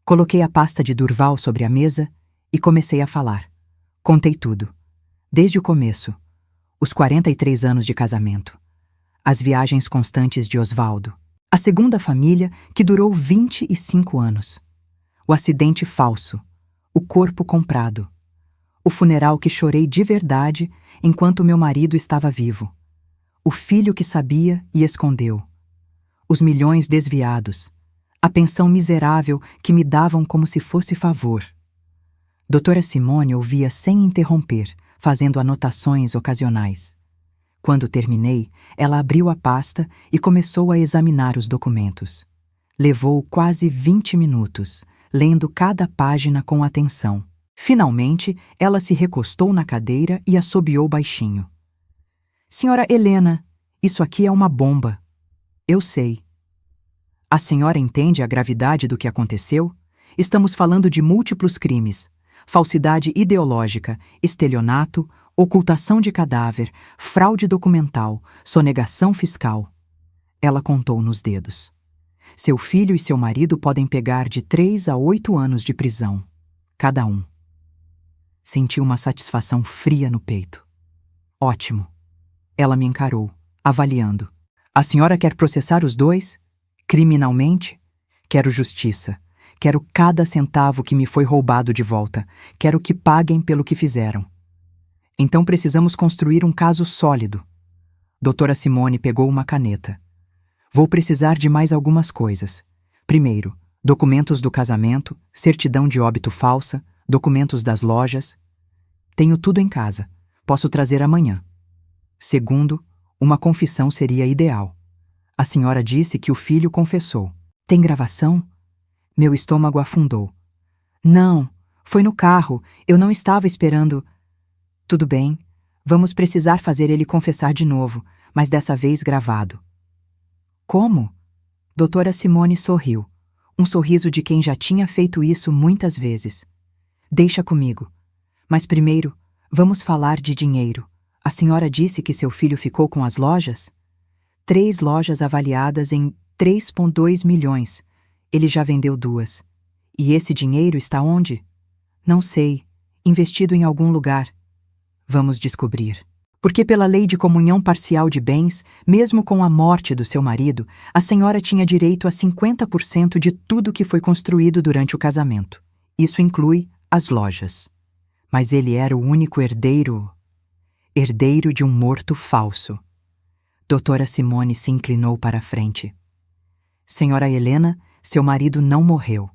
Speaker 1: Coloquei a pasta de Durval sobre a mesa e comecei a falar. Contei tudo. Desde o começo. Os 43 anos de casamento. As viagens constantes de Osvaldo. A segunda família, que durou 25 anos. O acidente falso. O corpo comprado. O funeral que chorei de verdade enquanto meu marido estava vivo. O filho que sabia e escondeu. Os milhões desviados. A pensão miserável que me davam como se fosse favor. Doutora Simone ouvia sem interromper, fazendo anotações ocasionais. Quando terminei, ela abriu a pasta e começou a examinar os documentos. Levou quase 20 minutos, lendo cada página com atenção. Finalmente, ela se recostou na cadeira e assobiou baixinho. Senhora Helena, isso aqui é uma bomba. Eu sei. A senhora entende a gravidade do que aconteceu? Estamos falando de múltiplos crimes. Falsidade ideológica, estelionato, ocultação de cadáver, fraude documental, sonegação fiscal. Ela contou nos dedos. Seu filho e seu marido podem pegar de 3 a 8 anos de prisão, cada um. Senti uma satisfação fria no peito. Ótimo. Ela me encarou, avaliando. A senhora quer processar os dois? Criminalmente? Quero justiça. Quero cada centavo que me foi roubado de volta. Quero que paguem pelo que fizeram. Então precisamos construir um caso sólido. Doutora Simone pegou uma caneta. Vou precisar de mais algumas coisas. Primeiro, documentos do casamento, certidão de óbito falsa, documentos das lojas. Tenho tudo em casa. Posso trazer amanhã. Segundo, uma confissão seria ideal. A senhora disse que o filho confessou. Tem gravação? Meu estômago afundou. Não, foi no carro. Eu não estava esperando. Tudo bem. Vamos precisar fazer ele confessar de novo, mas dessa vez gravado. Como? Doutora Simone sorriu. Um sorriso de quem já tinha feito isso muitas vezes. Deixa comigo. Mas primeiro, vamos falar de dinheiro. A senhora disse que seu filho ficou com as lojas? 3 lojas avaliadas em 3,2 milhões. Ele já vendeu 2. E esse dinheiro está onde? Não sei. Investido em algum lugar. Vamos descobrir. Porque pela lei de comunhão parcial de bens, mesmo com a morte do seu marido, a senhora tinha direito a 50% de tudo que foi construído durante o casamento. Isso inclui as lojas. Mas ele era o único herdeiro de um morto falso. Doutora Simone se inclinou para a frente. Senhora Helena, seu marido não morreu.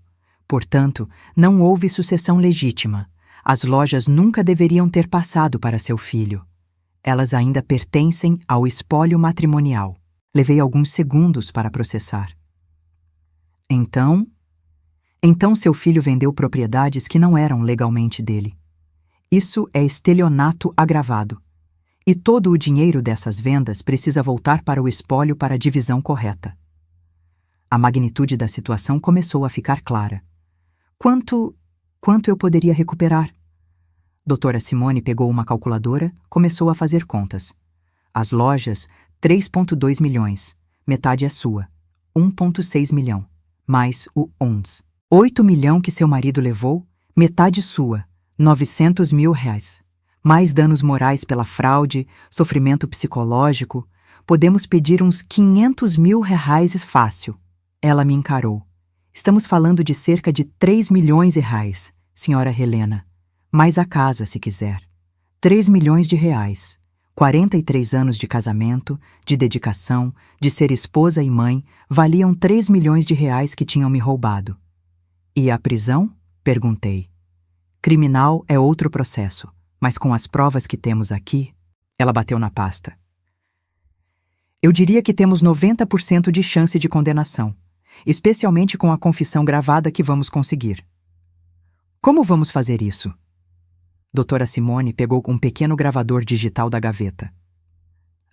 Speaker 1: Portanto, não houve sucessão legítima. As lojas nunca deveriam ter passado para seu filho. Elas ainda pertencem ao espólio matrimonial. Levei alguns segundos para processar. Então seu filho vendeu propriedades que não eram legalmente dele. Isso é estelionato agravado. E todo o dinheiro dessas vendas precisa voltar para o espólio para a divisão correta. A magnitude da situação começou a ficar clara. Quanto eu poderia recuperar? Doutora Simone pegou uma calculadora, começou a fazer contas. As lojas, 3,2 milhões. Metade é sua. 1,6 milhão. Mais o ONS. 8 milhões que seu marido levou, metade sua. 900 mil reais. Mais danos morais pela fraude, sofrimento psicológico. Podemos pedir uns 500 mil reais fácil. Ela me encarou. Estamos falando de cerca de 3 milhões de reais, senhora Helena. Mais a casa, se quiser. 3 milhões de reais. 43 anos de casamento, de dedicação, de ser esposa e mãe, valiam 3 milhões de reais que tinham me roubado. E a prisão? Perguntei. Criminal é outro processo, mas com as provas que temos aqui, ela bateu na pasta. Eu diria que temos 90% de chance de condenação, especialmente com a confissão gravada que vamos conseguir. Como vamos fazer isso? Doutora Simone pegou um pequeno gravador digital da gaveta.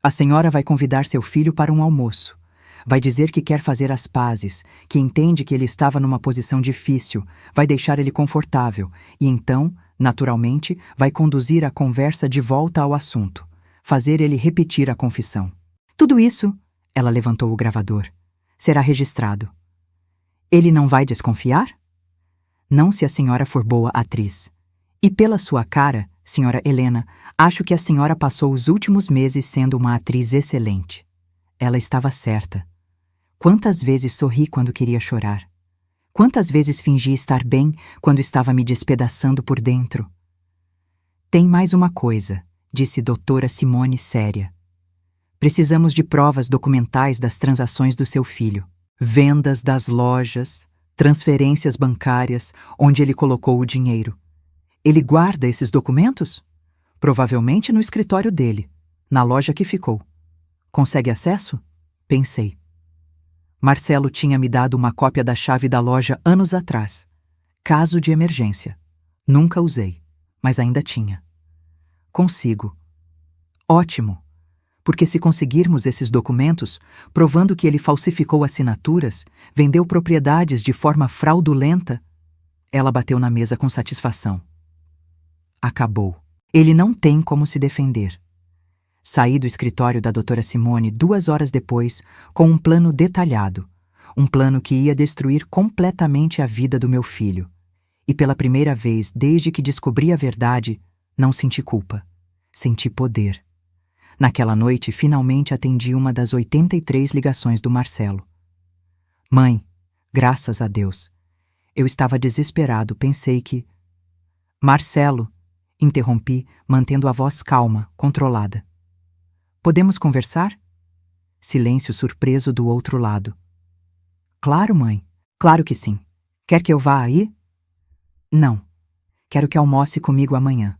Speaker 1: A senhora vai convidar seu filho para um almoço. Vai dizer que quer fazer as pazes, que entende que ele estava numa posição difícil, vai deixar ele confortável e então, naturalmente, vai conduzir a conversa de volta ao assunto, fazer ele repetir a confissão. Tudo isso, ela levantou o gravador, será registrado. Ele não vai desconfiar? Não se a senhora for boa atriz. E pela sua cara, senhora Helena, acho que a senhora passou os últimos meses sendo uma atriz excelente. Ela estava certa. Quantas vezes sorri quando queria chorar? Quantas vezes fingi estar bem quando estava me despedaçando por dentro? Tem mais uma coisa, disse doutora Simone séria. Precisamos de provas documentais das transações do seu filho. Vendas das lojas, transferências bancárias, onde ele colocou o dinheiro. Ele guarda esses documentos? Provavelmente no escritório dele, na loja que ficou. Consegue acesso? Pensei. Marcelo tinha me dado uma cópia da chave da loja anos atrás. Caso de emergência. Nunca usei, mas ainda tinha. Consigo. Ótimo, porque se conseguirmos esses documentos, provando que ele falsificou assinaturas, vendeu propriedades de forma fraudulenta... Ela bateu na mesa com satisfação. Acabou. Ele não tem como se defender. Saí do escritório da doutora Simone 2 horas depois com um plano detalhado, um plano que ia destruir completamente a vida do meu filho. E pela primeira vez desde que descobri a verdade, não senti culpa. Senti poder. Naquela noite, finalmente atendi uma das 83 ligações do Marcelo. Mãe, graças a Deus. Eu estava desesperado, pensei que... Marcelo, interrompi, mantendo a voz calma, controlada. Podemos conversar? Silêncio surpreso do outro lado. Claro, mãe. Claro que sim. Quer que eu vá aí? Não. Quero que almoce comigo amanhã.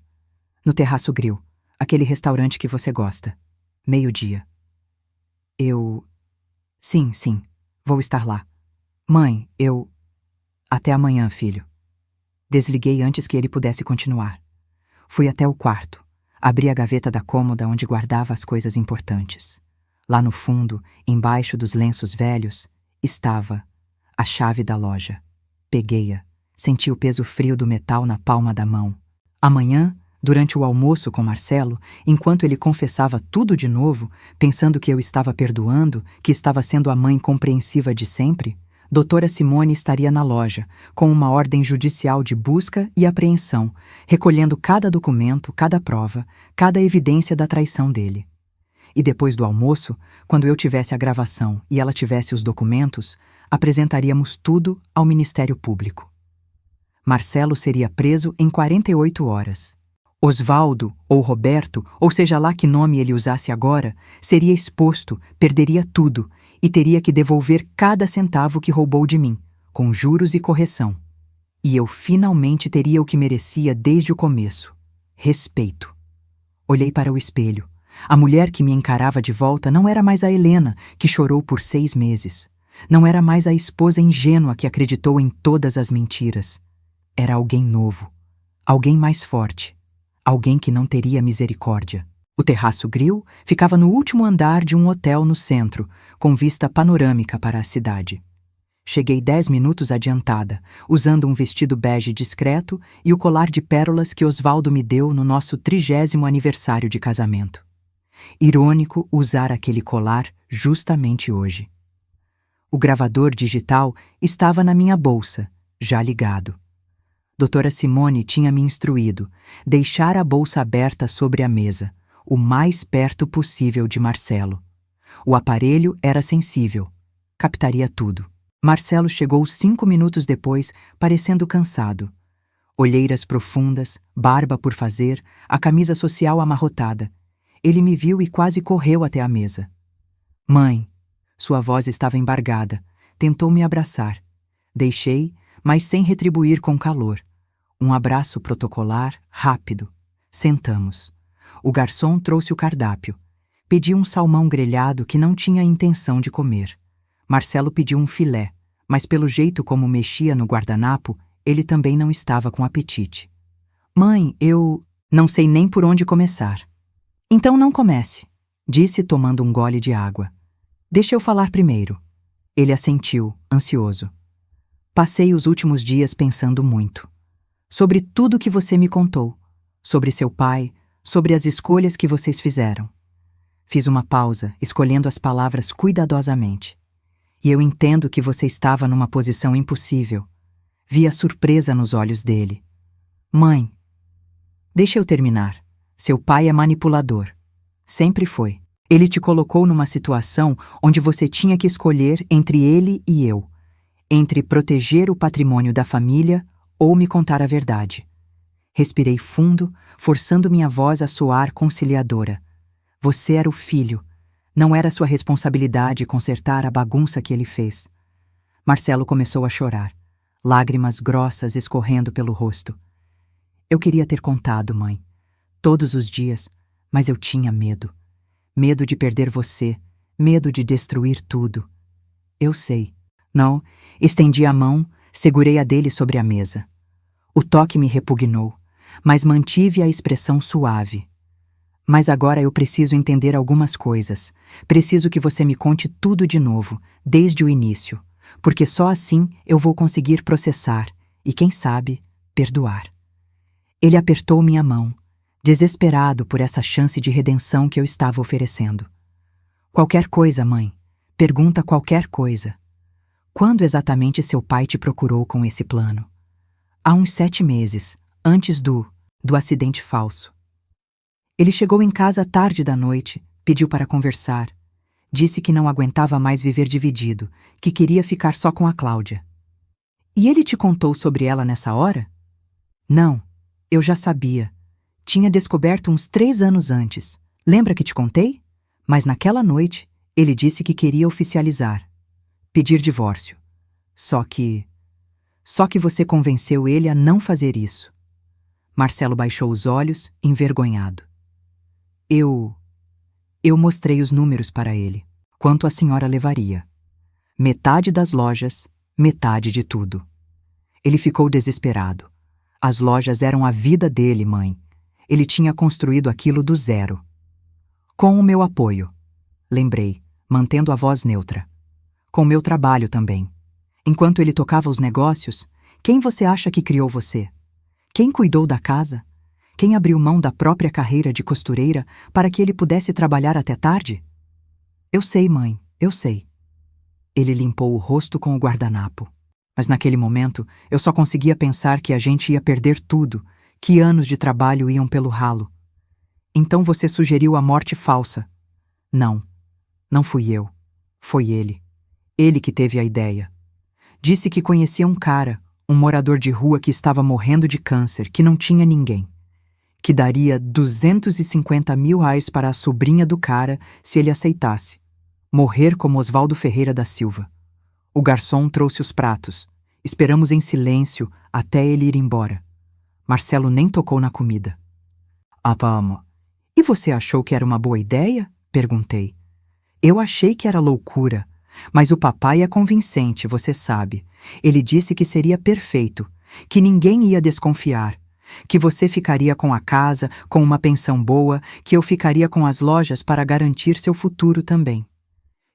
Speaker 1: No Terraço Grill, aquele restaurante que você gosta. 12h. Sim, vou estar lá. Mãe, Até amanhã, filho. Desliguei antes que ele pudesse continuar. Fui até o quarto. Abri a gaveta da cômoda onde guardava as coisas importantes. Lá no fundo, embaixo dos lenços velhos, estava a chave da loja. Peguei-a. Senti o peso frio do metal na palma da mão. Amanhã, durante o almoço com Marcelo, enquanto ele confessava tudo de novo, pensando que eu estava perdoando, que estava sendo a mãe compreensiva de sempre, doutora Simone estaria na loja, com uma ordem judicial de busca e apreensão, recolhendo cada documento, cada prova, cada evidência da traição dele. E depois do almoço, quando eu tivesse a gravação e ela tivesse os documentos, apresentaríamos tudo ao Ministério Público. Marcelo seria preso em 48 horas. Osvaldo, ou Roberto, ou seja lá que nome ele usasse agora, seria exposto, perderia tudo, e teria que devolver cada centavo que roubou de mim, com juros e correção. E eu finalmente teria o que merecia desde o começo: respeito. Olhei para o espelho. A mulher que me encarava de volta não era mais a Helena, que chorou por 6 meses. Não era mais a esposa ingênua que acreditou em todas as mentiras. Era alguém novo, alguém mais forte, alguém que não teria misericórdia. O Terraço Grill ficava no último andar de um hotel no centro, com vista panorâmica para a cidade. Cheguei 10 minutos adiantada, usando um vestido bege discreto e o colar de pérolas que Osvaldo me deu no nosso 30º aniversário de casamento. Irônico usar aquele colar justamente hoje. O gravador digital estava na minha bolsa, já ligado. Doutora Simone tinha me instruído deixar a bolsa aberta sobre a mesa, o mais perto possível de Marcelo. O aparelho era sensível, captaria tudo. Marcelo chegou 5 minutos depois, parecendo cansado. Olheiras profundas, barba por fazer, a camisa social amarrotada. Ele me viu e quase correu até a mesa. Mãe, sua voz estava embargada. Tentou me abraçar. Deixei, mas sem retribuir com calor. Um abraço protocolar, rápido. Sentamos. O garçom trouxe o cardápio. Pedi um salmão grelhado que não tinha intenção de comer. Marcelo pediu um filé, mas pelo jeito como mexia no guardanapo, ele também não estava com apetite. Mãe, eu não sei nem por onde começar. Então não comece, disse tomando um gole de água. Deixa eu falar primeiro. Ele assentiu, ansioso. Passei os últimos dias pensando muito. Sobre tudo que você me contou. Sobre seu pai, sobre as escolhas que vocês fizeram. Fiz uma pausa, escolhendo as palavras cuidadosamente. E eu entendo que você estava numa posição impossível. Vi a surpresa nos olhos dele. Mãe, deixa eu terminar. Seu pai é manipulador. Sempre foi. Ele te colocou numa situação onde você tinha que escolher entre ele e eu, entre proteger o patrimônio da família ou me contar a verdade. Respirei fundo, forçando minha voz a soar conciliadora. Você era o filho. Não era sua responsabilidade consertar a bagunça que ele fez. Marcelo começou a chorar, lágrimas grossas escorrendo pelo rosto. Eu queria ter contado, mãe, todos os dias, mas eu tinha medo. Medo de perder você, medo de destruir tudo. Eu sei. Não, estendi a mão, segurei a dele sobre a mesa. O toque me repugnou, mas mantive a expressão suave. Mas agora eu preciso entender algumas coisas. Preciso que você me conte tudo de novo, desde o início, porque só assim eu vou conseguir processar e, quem sabe, perdoar. Ele apertou minha mão, desesperado por essa chance de redenção que eu estava oferecendo. Qualquer coisa, mãe. Pergunta qualquer coisa. Quando exatamente seu pai te procurou com esse plano? Há uns 7 meses, antes do acidente falso. Ele chegou em casa tarde da noite, pediu para conversar. Disse que não aguentava mais viver dividido, que queria ficar só com a Cláudia. E ele te contou sobre ela nessa hora? Não, eu já sabia. Tinha descoberto uns 3 anos antes. Lembra que te contei? Mas naquela noite, ele disse que queria oficializar. Pedir divórcio. Só que você convenceu ele a não fazer isso. Marcelo baixou os olhos, envergonhado. Eu mostrei os números para ele. Quanto a senhora levaria? Metade das lojas, metade de tudo. Ele ficou desesperado. As lojas eram a vida dele, mãe. Ele tinha construído aquilo do zero. Com o meu apoio. Lembrei, mantendo a voz neutra. Com o meu trabalho também. Enquanto ele tocava os negócios, quem você acha que criou você? Quem cuidou da casa? Quem abriu mão da própria carreira de costureira para que ele pudesse trabalhar até tarde? Eu sei, mãe, eu sei. Ele limpou o rosto com o guardanapo. Mas naquele momento, eu só conseguia pensar que a gente ia perder tudo, que anos de trabalho iam pelo ralo. Então você sugeriu a morte falsa. Não fui eu. Foi ele. Ele que teve a ideia. Disse que conhecia um cara, um morador de rua que estava morrendo de câncer, que não tinha ninguém. Que daria R$250 mil para a sobrinha do cara se ele aceitasse. Morrer como Osvaldo Ferreira da Silva. O garçom trouxe os pratos. Esperamos em silêncio até ele ir embora. Marcelo nem tocou na comida. E você achou que era uma boa ideia? Perguntei. Eu achei que era loucura. Mas o papai é convincente, você sabe. Ele disse que seria perfeito, que ninguém ia desconfiar, que você ficaria com a casa, com uma pensão boa, que eu ficaria com as lojas para garantir seu futuro também.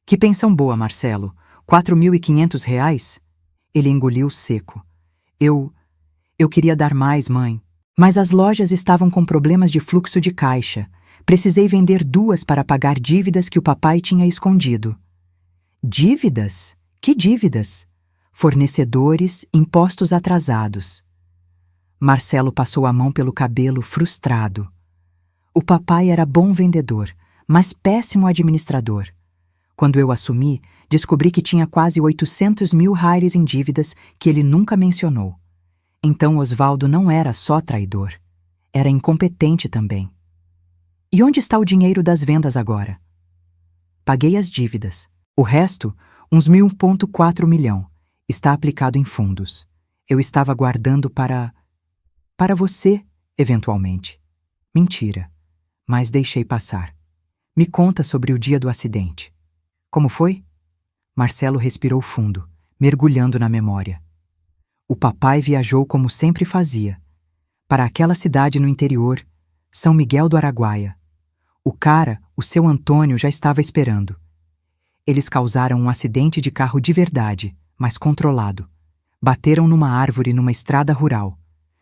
Speaker 1: Que pensão boa, Marcelo? R$4.500? Ele engoliu seco. Eu queria dar mais, mãe. Mas as lojas estavam com problemas de fluxo de caixa. Precisei vender 2 para pagar dívidas que o papai tinha escondido. Dívidas? Que dívidas? Fornecedores, impostos atrasados. Marcelo passou a mão pelo cabelo, frustrado. O papai era bom vendedor, mas péssimo administrador. Quando eu assumi, descobri que tinha quase R$800 mil em dívidas que ele nunca mencionou. Então Osvaldo não era só traidor. Era incompetente também. E onde está o dinheiro das vendas agora? Paguei as dívidas. O resto, uns 1,4 milhão, está aplicado em fundos. Eu estava guardando para você, eventualmente. Mentira, mas deixei passar. Me conta sobre o dia do acidente. Como foi? Marcelo respirou fundo, mergulhando na memória. O papai viajou como sempre fazia, para aquela cidade no interior, São Miguel do Araguaia. O cara, o seu Antônio, já estava esperando. Eles causaram um acidente de carro de verdade, mas controlado. Bateram numa árvore numa estrada rural.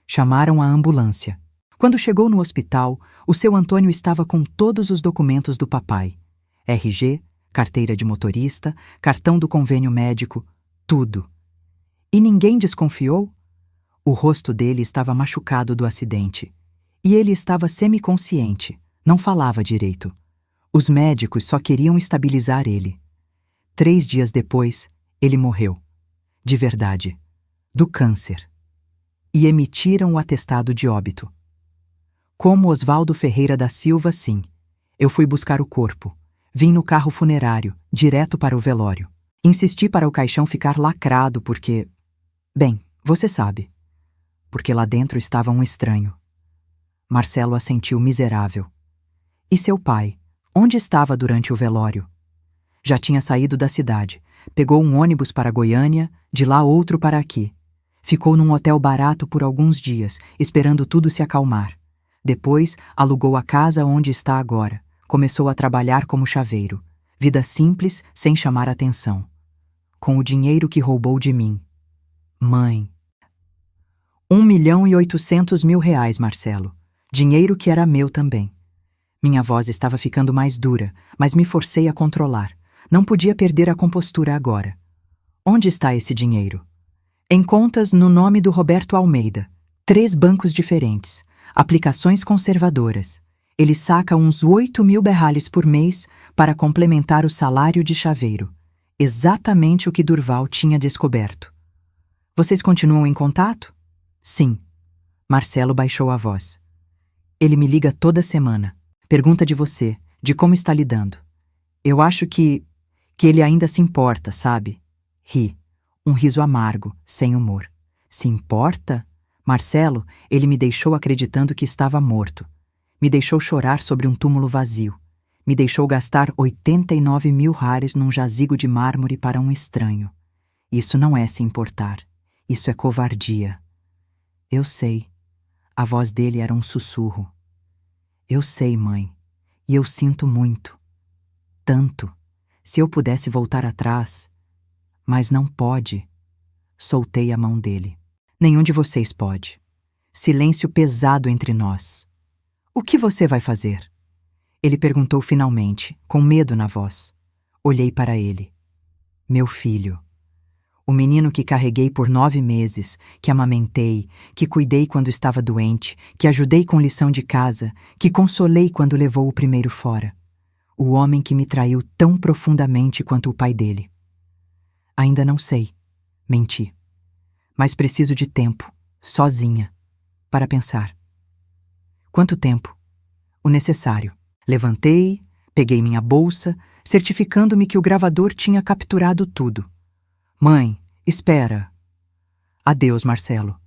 Speaker 1: Chamaram a ambulância. Quando chegou no hospital, o seu Antônio estava com todos os documentos do papai. RG, carteira de motorista, cartão do convênio médico, tudo. E ninguém desconfiou? O rosto dele estava machucado do acidente. E ele estava semiconsciente, não falava direito. Os médicos só queriam estabilizar ele. 3 dias depois, ele morreu. De verdade. Do câncer. E emitiram o atestado de óbito. Como Osvaldo Ferreira da Silva, sim. Eu fui buscar o corpo. Vim no carro funerário, direto para o velório. Insisti para o caixão ficar lacrado porque... Bem, você sabe. Porque lá dentro estava um estranho. Marcelo assentiu miserável. E seu pai? Onde estava durante o velório? Já tinha saído da cidade. Pegou um ônibus para Goiânia, de lá outro para aqui. Ficou num hotel barato por alguns dias, esperando tudo se acalmar. Depois, alugou a casa onde está agora. Começou a trabalhar como chaveiro. Vida simples, sem chamar atenção. Com o dinheiro que roubou de mim. Mãe. 1.800.000 reais, Marcelo. Dinheiro que era meu também. Minha voz estava ficando mais dura, mas me forcei a controlar. Não podia perder a compostura agora. Onde está esse dinheiro? Em contas no nome do Roberto Almeida. 3 bancos diferentes. Aplicações conservadoras. Ele saca uns 8.000 berrales por mês para complementar o salário de chaveiro. Exatamente o que Durval tinha descoberto. Vocês continuam em contato? Sim. Marcelo baixou a voz. Ele me liga toda semana. Pergunta de você, de como está lidando. Eu acho que ele ainda se importa, sabe? Ri. Um riso amargo, sem humor. Se importa? Marcelo, ele me deixou acreditando que estava morto. Me deixou chorar sobre um túmulo vazio. Me deixou gastar 89.000 reais num jazigo de mármore para um estranho. Isso não é se importar. Isso é covardia. Eu sei. A voz dele era um sussurro. Eu sei, mãe. E eu sinto muito. Tanto. Se eu pudesse voltar atrás. Mas não pode. Soltei a mão dele. Nenhum de vocês pode. Silêncio pesado entre nós. O que você vai fazer? Ele perguntou finalmente, com medo na voz. Olhei para ele. Meu filho. O menino que carreguei por 9 meses, que amamentei, que cuidei quando estava doente, que ajudei com lição de casa, que consolei quando levou o primeiro fora. O homem que me traiu tão profundamente quanto o pai dele. Ainda não sei. Menti. Mas preciso de tempo, sozinha, para pensar. Quanto tempo? O necessário. Levantei, peguei minha bolsa, certificando-me que o gravador tinha capturado tudo. Mãe, espera. Adeus, Marcelo.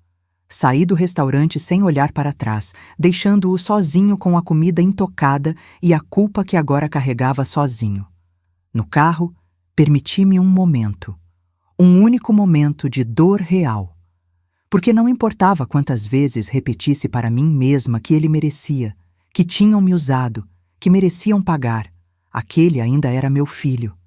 Speaker 1: Saí do restaurante sem olhar para trás, deixando-o sozinho com a comida intocada e a culpa que agora carregava sozinho. No carro, permiti-me um momento. Um único momento de dor real. Porque não importava quantas vezes repetisse para mim mesma que ele merecia, que tinham me usado, que mereciam pagar. Aquele ainda era meu filho.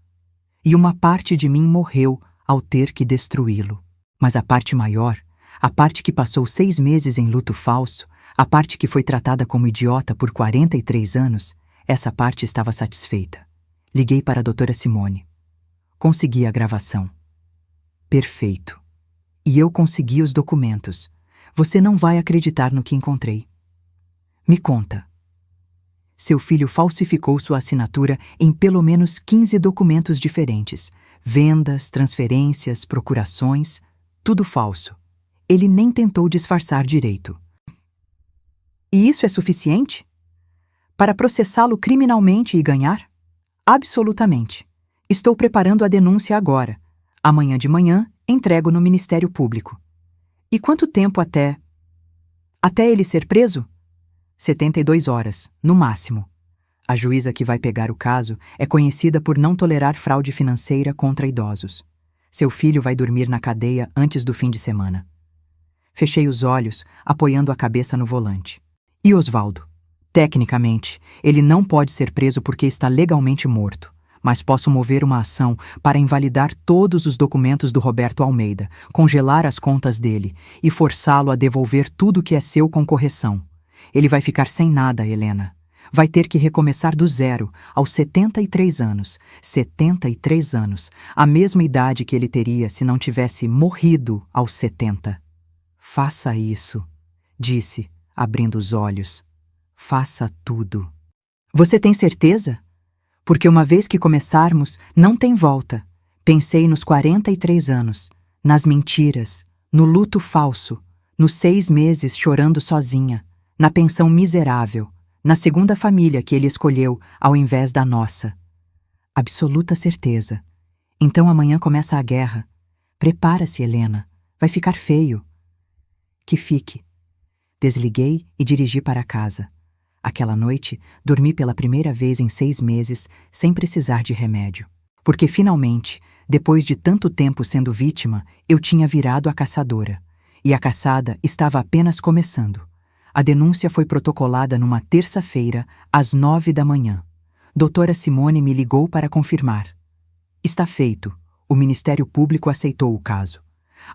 Speaker 1: E uma parte de mim morreu ao ter que destruí-lo. Mas a parte maior, a parte que passou 6 meses em luto falso, a parte que foi tratada como idiota por 43 anos, essa parte estava satisfeita. Liguei para a doutora Simone. Consegui a gravação. Perfeito. E eu consegui os documentos. Você não vai acreditar no que encontrei. Me conta. Seu filho falsificou sua assinatura em pelo menos 15 documentos diferentes. Vendas, transferências, procurações, tudo falso. Ele nem tentou disfarçar direito. E isso é suficiente? Para processá-lo criminalmente e ganhar? Absolutamente. Estou preparando a denúncia agora. Amanhã de manhã, entrego no Ministério Público. E quanto tempo até ele ser preso? 72 horas, no máximo. A juíza que vai pegar o caso é conhecida por não tolerar fraude financeira contra idosos. Seu filho vai dormir na cadeia antes do fim de semana. Fechei os olhos, apoiando a cabeça no volante. E Osvaldo? Tecnicamente, ele não pode ser preso porque está legalmente morto, mas posso mover uma ação para invalidar todos os documentos do Roberto Almeida, congelar as contas dele e forçá-lo a devolver tudo que é seu com correção. Ele vai ficar sem nada, Helena. Vai ter que recomeçar do zero, aos 73 anos. 73 anos, a mesma idade que ele teria se não tivesse morrido aos 70. Faça isso, disse, abrindo os olhos. Faça tudo. Você tem certeza? Porque uma vez que começarmos, não tem volta. Pensei nos 43 anos, nas mentiras, no luto falso, nos 6 meses chorando sozinha, na pensão miserável, na segunda família que ele escolheu ao invés da nossa. Absoluta certeza. Então amanhã começa a guerra. Prepara-se, Helena. Vai ficar feio. Que fique. Desliguei e dirigi para casa. Aquela noite, dormi pela primeira vez em 6 meses, sem precisar de remédio. Porque finalmente, depois de tanto tempo sendo vítima, eu tinha virado a caçadora. E a caçada estava apenas começando. A denúncia foi protocolada numa terça-feira, às 9 da manhã. Doutora Simone me ligou para confirmar. Está feito. O Ministério Público aceitou o caso.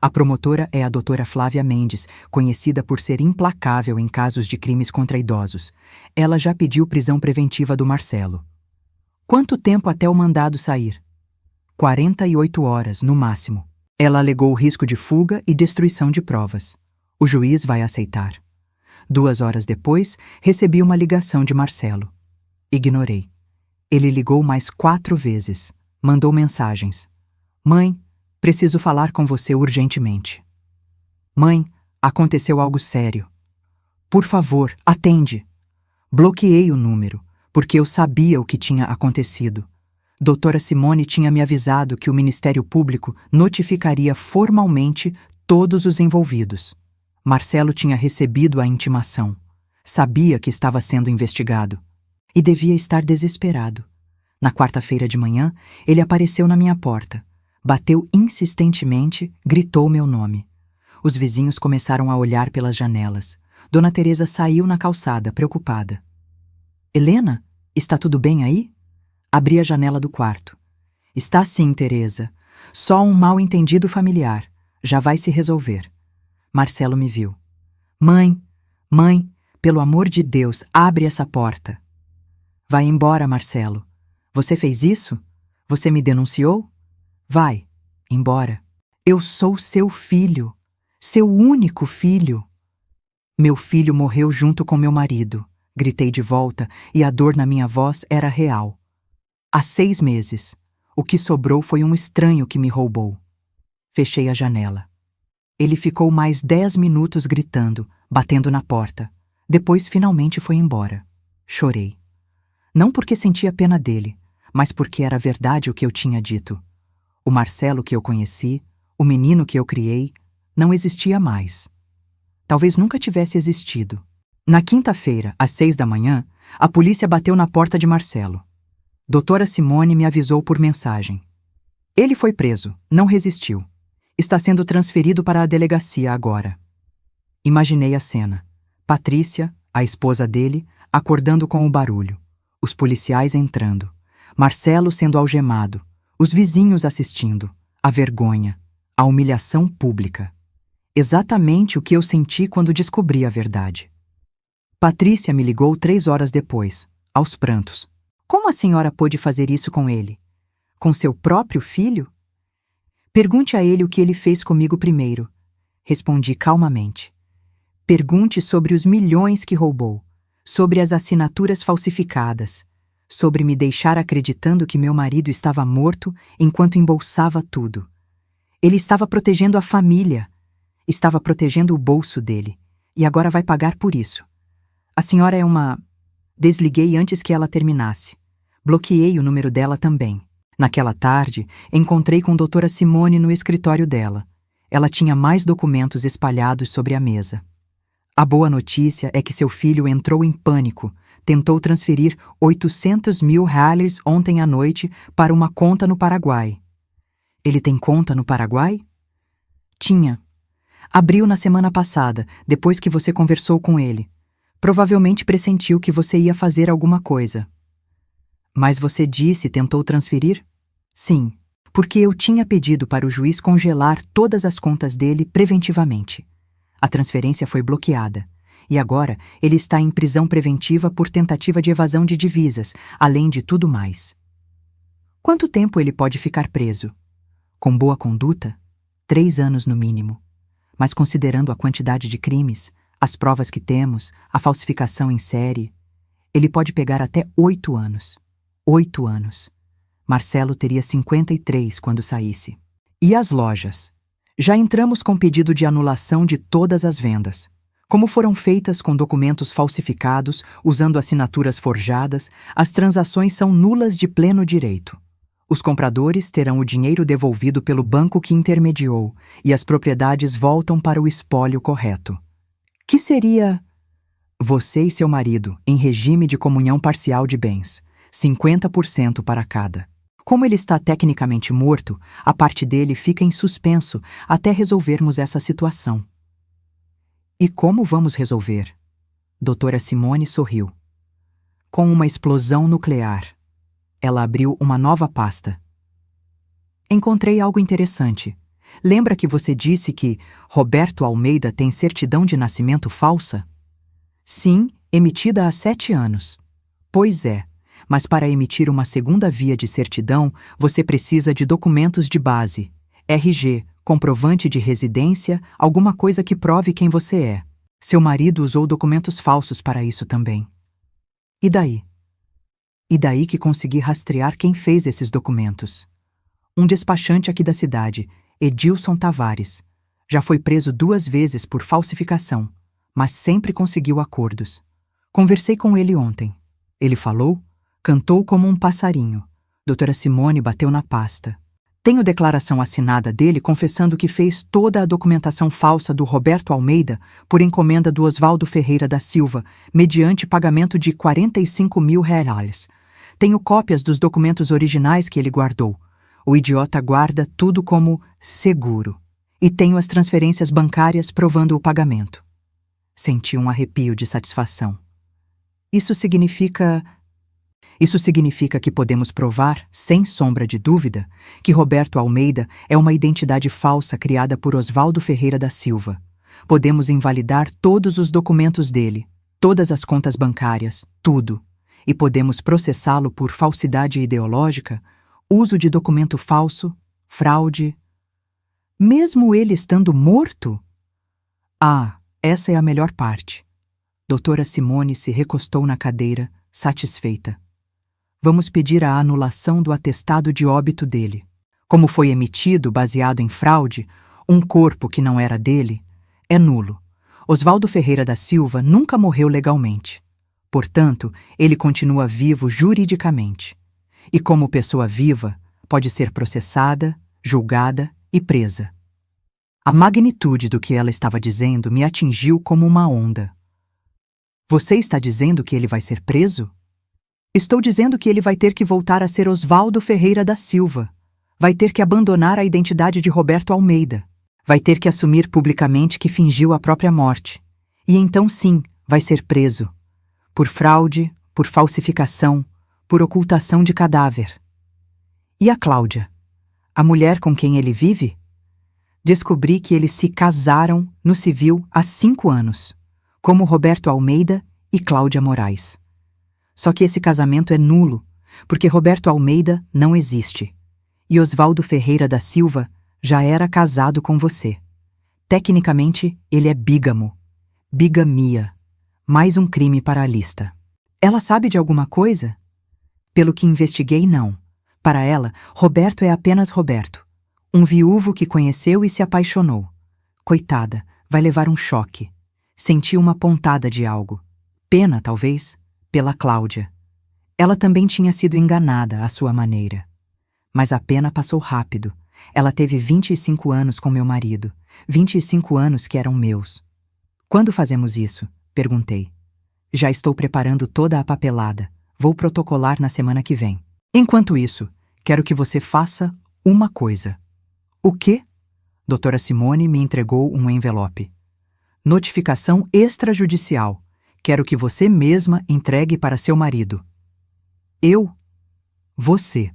Speaker 1: A promotora é a doutora Flávia Mendes, conhecida por ser implacável em casos de crimes contra idosos. Ela já pediu prisão preventiva do Marcelo. Quanto tempo até o mandado sair? 48 horas, no máximo. Ela alegou o risco de fuga e destruição de provas. O juiz vai aceitar. 2 horas depois, recebi uma ligação de Marcelo. Ignorei. Ele ligou mais 4 vezes. Mandou mensagens. Mãe, preciso falar com você urgentemente. Mãe, aconteceu algo sério. Por favor, atende. Bloqueei o número, porque eu sabia o que tinha acontecido. Doutora Simone tinha me avisado que o Ministério Público notificaria formalmente todos os envolvidos. Marcelo tinha recebido a intimação. Sabia que estava sendo investigado. E devia estar desesperado. Na quarta-feira de manhã, ele apareceu na minha porta. Bateu insistentemente, gritou meu nome. Os vizinhos começaram a olhar pelas janelas. Dona Teresa saiu na calçada, preocupada. Helena, está tudo bem aí? Abri a janela do quarto. Está sim, Teresa. Só um mal-entendido familiar. Já vai se resolver. Marcelo me viu. Mãe, pelo amor de Deus, abre essa porta. Vai embora, Marcelo. Você fez isso? Você me denunciou? Vai, embora. Eu sou seu filho. Seu único filho. Meu filho morreu junto com meu marido. Gritei de volta e a dor na minha voz era real. Há 6 meses. O que sobrou foi um estranho que me roubou. Fechei a janela. Ele ficou mais 10 minutos gritando, batendo na porta. Depois finalmente foi embora. Chorei. Não porque sentia pena dele, mas porque era verdade o que eu tinha dito. O Marcelo que eu conheci, o menino que eu criei, não existia mais. Talvez nunca tivesse existido. Na quinta-feira, às 6 da manhã, a polícia bateu na porta de Marcelo. Doutora Simone me avisou por mensagem. Ele foi preso, não resistiu. Está sendo transferido para a delegacia agora. Imaginei a cena. Patrícia, a esposa dele, acordando com o barulho. Os policiais entrando. Marcelo sendo algemado. Os vizinhos assistindo. A vergonha. A humilhação pública. Exatamente o que eu senti quando descobri a verdade. Patrícia me ligou 3 horas depois, aos prantos. Como a senhora pôde fazer isso com ele? Com seu próprio filho? Pergunte a ele o que ele fez comigo primeiro. Respondi calmamente. Pergunte sobre os milhões que roubou, sobre as assinaturas falsificadas, sobre me deixar acreditando que meu marido estava morto enquanto embolsava tudo. Ele estava protegendo a família, estava protegendo o bolso dele, e agora vai pagar por isso. A senhora é uma... Desliguei antes que ela terminasse. Bloqueei o número dela também. Naquela tarde, encontrei com doutora Simone no escritório dela. Ela tinha mais documentos espalhados sobre a mesa. A boa notícia é que seu filho entrou em pânico, tentou transferir 800 mil reais ontem à noite para uma conta no Paraguai. Ele tem conta no Paraguai? Tinha. Abriu na semana passada, depois que você conversou com ele. Provavelmente pressentiu que você ia fazer alguma coisa. Mas você disse tentou transferir? Sim, porque eu tinha pedido para o juiz congelar todas as contas dele preventivamente. A transferência foi bloqueada, e agora ele está em prisão preventiva por tentativa de evasão de divisas, além de tudo mais. Quanto tempo ele pode ficar preso? Com boa conduta? 3 anos no mínimo. mas considerando a quantidade de crimes, as provas que temos, a falsificação em série, ele pode pegar até 8 anos. 8 anos. Marcelo teria 53 quando saísse. E as lojas? Já entramos com pedido de anulação de todas as vendas. Como foram feitas com documentos falsificados, usando assinaturas forjadas, as transações são nulas de pleno direito. Os compradores terão o dinheiro devolvido pelo banco que intermediou e as propriedades voltam para o espólio correto. Que seria você e seu marido em regime de comunhão parcial de bens, 50% para cada. Como ele está tecnicamente morto, a parte dele fica em suspenso até resolvermos essa situação. E como vamos resolver? Doutora Simone sorriu. Com uma explosão nuclear. Ela abriu uma nova pasta. Encontrei algo interessante. Lembra que você disse que Roberto Almeida tem certidão de nascimento falsa? Sim, emitida há 7 anos. Pois é, mas para emitir uma segunda via de certidão, você precisa de documentos de base, RG, comprovante de residência, alguma coisa que prove quem você é. Seu marido usou documentos falsos para isso também. E daí? E daí que consegui rastrear quem fez esses documentos. Um despachante aqui da cidade, Edilson Tavares. Já foi preso 2 vezes por falsificação, mas sempre conseguiu acordos. Conversei com ele ontem. Ele falou, cantou como um passarinho. Doutora Simone bateu na pasta. Tenho declaração assinada dele confessando que fez toda a documentação falsa do Roberto Almeida por encomenda do Oswaldo Ferreira da Silva, mediante pagamento de R$45 mil. Tenho cópias dos documentos originais que ele guardou. O idiota guarda tudo como seguro. E tenho as transferências bancárias provando o pagamento. Senti um arrepio de satisfação. Isso significa que podemos provar, sem sombra de dúvida, que Roberto Almeida é uma identidade falsa criada por Oswaldo Ferreira da Silva. Podemos invalidar todos os documentos dele, todas as contas bancárias, tudo. E podemos processá-lo por falsidade ideológica, uso de documento falso, fraude. Mesmo ele estando morto? Ah, essa é a melhor parte. Doutora Simone se recostou na cadeira, satisfeita. Vamos pedir a anulação do atestado de óbito dele. Como foi emitido baseado em fraude, um corpo que não era dele, é nulo. Oswaldo Ferreira da Silva nunca morreu legalmente. Portanto, ele continua vivo juridicamente. E como pessoa viva, pode ser processada, julgada e presa. A magnitude do que ela estava dizendo me atingiu como uma onda. Você está dizendo que ele vai ser preso? Estou dizendo que ele vai ter que voltar a ser Oswaldo Ferreira da Silva. Vai ter que abandonar a identidade de Roberto Almeida. Vai ter que assumir publicamente que fingiu a própria morte. E então sim, vai ser preso. Por fraude, por falsificação, por ocultação de cadáver. E a Cláudia? A mulher com quem ele vive? Descobri que eles se casaram no civil há 5 anos, como Roberto Almeida e Cláudia Moraes. Só que esse casamento é nulo, porque Roberto Almeida não existe. E Oswaldo Ferreira da Silva já era casado com você. Tecnicamente, ele é bígamo. Bigamia. Mais um crime para a lista. Ela sabe de alguma coisa? Pelo que investiguei, não. Para ela, Roberto é apenas Roberto. Um viúvo que conheceu e se apaixonou. Coitada, vai levar um choque. Sentiu uma pontada de algo. Pena, talvez, pela Cláudia. Ela também tinha sido enganada à sua maneira. Mas a pena passou rápido. Ela teve 25 anos com meu marido. 25 anos que eram meus. Quando fazemos isso? Perguntei. Já estou preparando toda a papelada. Vou protocolar na semana que vem. Enquanto isso, quero que você faça uma coisa. O quê? Doutora Simone me entregou um envelope. Notificação extrajudicial. Quero que você mesma entregue para seu marido. Eu? Você.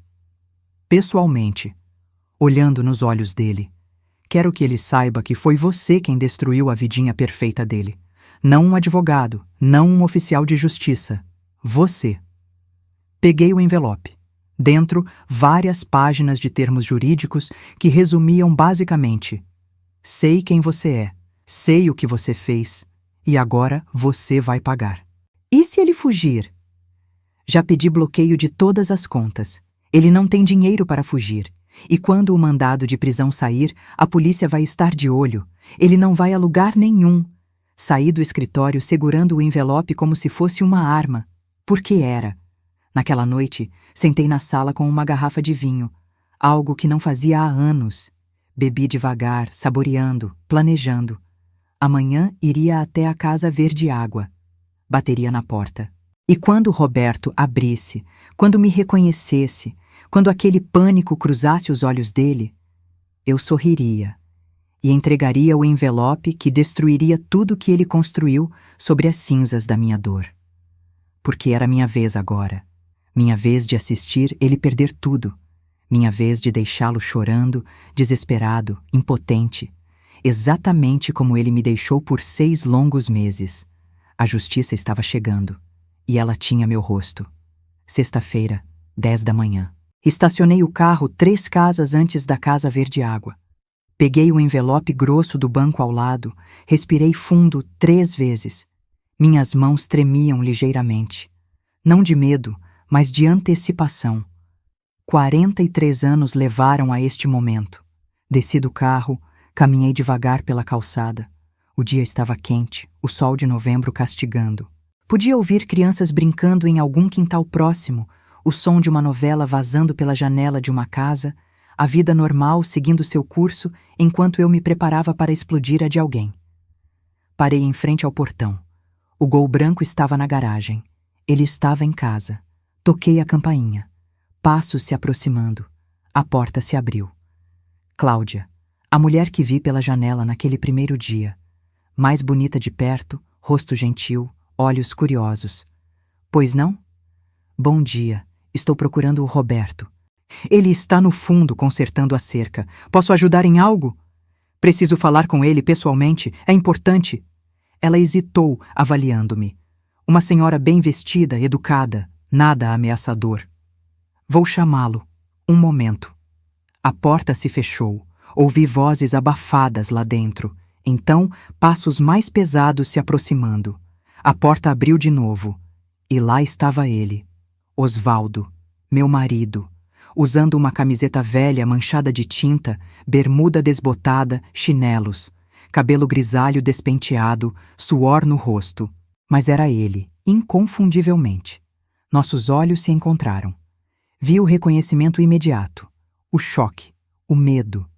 Speaker 1: Pessoalmente. Olhando nos olhos dele. Quero que ele saiba que foi você quem destruiu a vidinha perfeita dele. Não um advogado, não um oficial de justiça. Você. Peguei o envelope. Dentro, várias páginas de termos jurídicos que resumiam basicamente: Sei quem você é, sei o que você fez, e agora você vai pagar. E se ele fugir? Já pedi bloqueio de todas as contas. Ele não tem dinheiro para fugir. E quando o mandado de prisão sair, a polícia vai estar de olho. Ele não vai a lugar nenhum. Saí do escritório segurando o envelope como se fosse uma arma. Porque era. Naquela noite, sentei na sala com uma garrafa de vinho, algo que não fazia há anos. Bebi devagar, saboreando, planejando. Amanhã iria até a casa verde água. Bateria na porta. E quando Roberto abrisse, quando me reconhecesse, quando aquele pânico cruzasse os olhos dele, eu sorriria e entregaria o envelope que destruiria tudo que ele construiu sobre as cinzas da minha dor. Porque era minha vez agora. Minha vez de assistir ele perder tudo. Minha vez de deixá-lo chorando, desesperado, impotente. Exatamente como ele me deixou por 6 longos meses. A justiça estava chegando. E ela tinha meu rosto. Sexta-feira, 10 da manhã. Estacionei o carro 3 casas antes da casa verde água. Peguei o envelope grosso do banco ao lado, respirei fundo 3 vezes. Minhas mãos tremiam ligeiramente. Não de medo, mas de antecipação. 43 anos levaram a este momento. Desci do carro, caminhei devagar pela calçada. O dia estava quente, o sol de novembro castigando. Podia ouvir crianças brincando em algum quintal próximo, o som de uma novela vazando pela janela de uma casa, a vida normal seguindo seu curso enquanto eu me preparava para explodir a de alguém. Parei em frente ao portão. O Gol branco estava na garagem. Ele estava em casa. Toquei a campainha. Passos se aproximando. A porta se abriu. Cláudia, a mulher que vi pela janela naquele primeiro dia. Mais bonita de perto, rosto gentil, olhos curiosos. Pois não? Bom dia, estou procurando o Roberto. Ele está no fundo consertando a cerca. Posso ajudar em algo? Preciso falar com ele pessoalmente, é importante. Ela hesitou, avaliando-me. Uma senhora bem vestida, educada, nada ameaçador. Vou chamá-lo. Um momento. A porta se fechou. Ouvi vozes abafadas lá dentro. Então, passos mais pesados se aproximando. A porta abriu de novo. E lá estava ele. Osvaldo, meu marido, usando uma camiseta velha manchada de tinta, bermuda desbotada, chinelos, cabelo grisalho despenteado, suor no rosto. Mas era ele, inconfundivelmente. Nossos olhos se encontraram. Vi o reconhecimento imediato, o choque, o medo.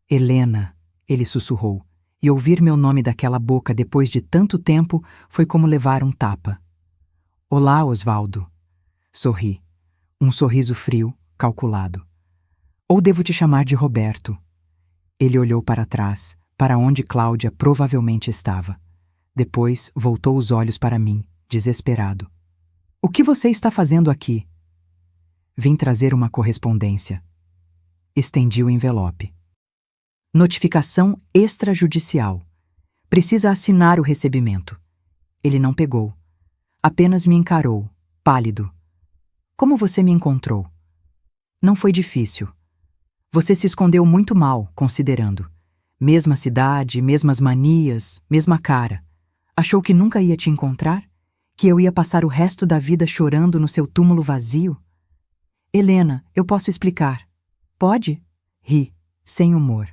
Speaker 1: Helena, ele sussurrou, e ouvir meu nome daquela boca depois de tanto tempo foi como levar um tapa. Olá, Osvaldo. Sorri. Um sorriso frio, calculado. Ou devo te chamar de Roberto? Ele olhou para trás, para onde Cláudia provavelmente estava. Depois voltou os olhos para mim, desesperado. O que você está fazendo aqui? Vim trazer uma correspondência. Estendi o envelope. Notificação extrajudicial. Precisa assinar o recebimento. Ele não pegou. Apenas me encarou, pálido. Como você me encontrou? Não foi difícil. Você se escondeu muito mal, considerando. Mesma cidade, mesmas manias, mesma cara. Achou que nunca ia te encontrar? Que eu ia passar o resto da vida chorando no seu túmulo vazio? Helena, eu posso explicar. Pode? Ri, sem humor.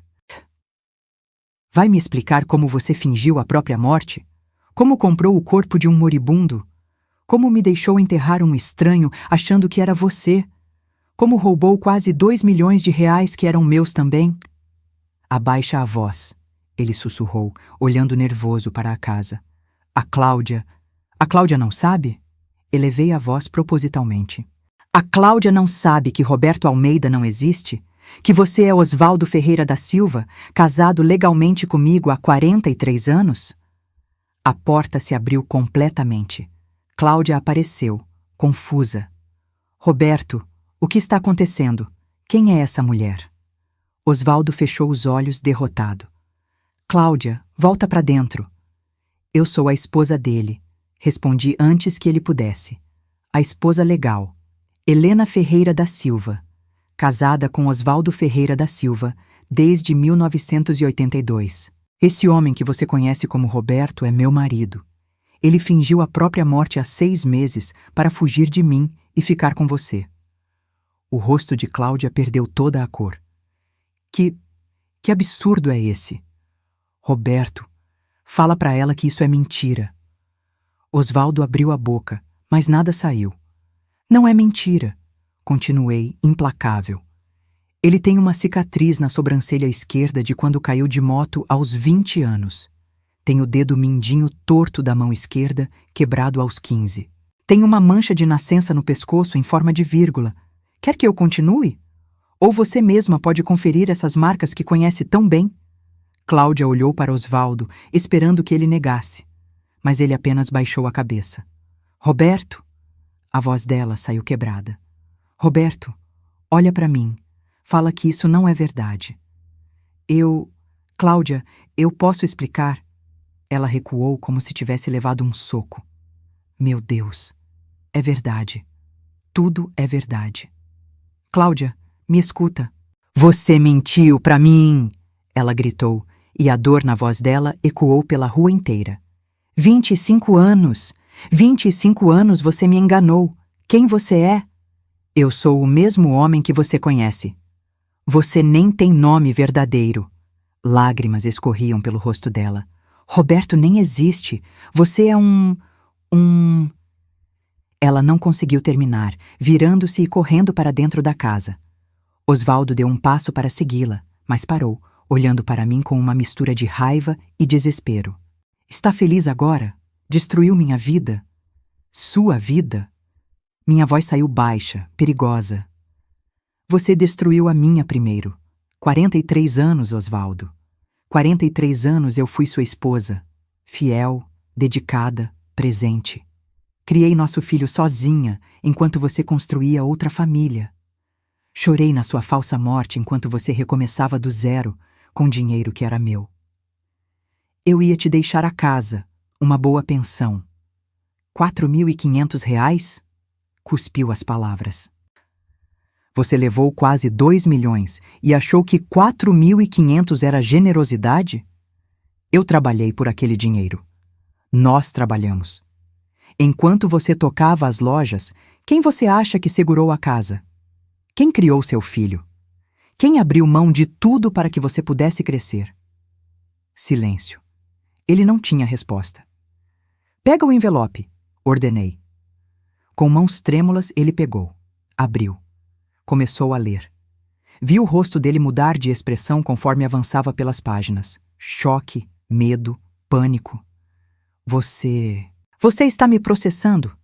Speaker 1: Vai me explicar como você fingiu a própria morte? Como comprou o corpo de um moribundo? Como me deixou enterrar um estranho achando que era você? Como roubou quase 2 milhões de reais que eram meus também? Abaixa a voz, ele sussurrou, olhando nervoso para a casa. A Cláudia não sabe? Elevei a voz propositalmente. A Cláudia não sabe que Roberto Almeida não existe? Que você é Osvaldo Ferreira da Silva, casado legalmente comigo há 43 anos? A porta se abriu completamente. Cláudia apareceu, confusa. Roberto, o que está acontecendo? Quem é essa mulher? Osvaldo fechou os olhos, derrotado. Cláudia, volta para dentro. Eu sou a esposa dele, respondi antes que ele pudesse. A esposa legal, Helena Ferreira da Silva, casada com Osvaldo Ferreira da Silva, desde 1982. Esse homem que você conhece como Roberto é meu marido. Ele fingiu a própria morte há 6 meses para fugir de mim e ficar com você. O rosto de Cláudia perdeu toda a cor. Que absurdo é esse? Roberto, fala para ela que isso é mentira. Osvaldo abriu a boca, mas nada saiu. Não é mentira, continuei, implacável. Ele tem uma cicatriz na sobrancelha esquerda de quando caiu de moto aos 20 anos. Tem o dedo mindinho torto da mão esquerda, quebrado aos 15. Tem uma mancha de nascença no pescoço em forma de vírgula. Quer que eu continue? Ou você mesma pode conferir essas marcas que conhece tão bem? Cláudia olhou para Osvaldo, esperando que ele negasse. Mas ele apenas baixou a cabeça. Roberto? A voz dela saiu quebrada. Roberto, olha para mim. Fala que isso não é verdade. Cláudia, eu posso explicar? Ela recuou como se tivesse levado um soco. Meu Deus, é verdade. Tudo é verdade. Cláudia, me escuta. Você mentiu para mim! Ela gritou, e a dor na voz dela ecoou pela rua inteira. 25 anos! 25 anos você me enganou. Quem você é? Eu sou o mesmo homem que você conhece. Você nem tem nome verdadeiro. Lágrimas escorriam pelo rosto dela. Roberto nem existe. Você é Ela não conseguiu terminar, virando-se e correndo para dentro da casa. Osvaldo deu um passo para segui-la, mas parou, olhando para mim com uma mistura de raiva e desespero. Está feliz agora? Destruiu minha vida? Sua vida? Minha voz saiu baixa, perigosa. Você destruiu a minha primeiro. 43 anos, Osvaldo. 43 anos eu fui sua esposa. Fiel, dedicada, presente. Criei nosso filho sozinha, enquanto você construía outra família. Chorei na sua falsa morte enquanto você recomeçava do zero, com dinheiro que era meu. Eu ia te deixar a casa, uma boa pensão. R$ 4.500? Cuspiu as palavras. Você levou quase 2 milhões e achou que 4.500 era generosidade? Eu trabalhei por aquele dinheiro. Nós trabalhamos. Enquanto você tocava as lojas, quem você acha que segurou a casa? Quem criou seu filho? Quem abriu mão de tudo para que você pudesse crescer? Silêncio. Ele não tinha resposta. Pega o envelope, ordenei. Com mãos trêmulas, ele pegou. Abriu. Começou a ler. Vi o rosto dele mudar de expressão conforme avançava pelas páginas. Choque, medo, pânico. Você está me processando?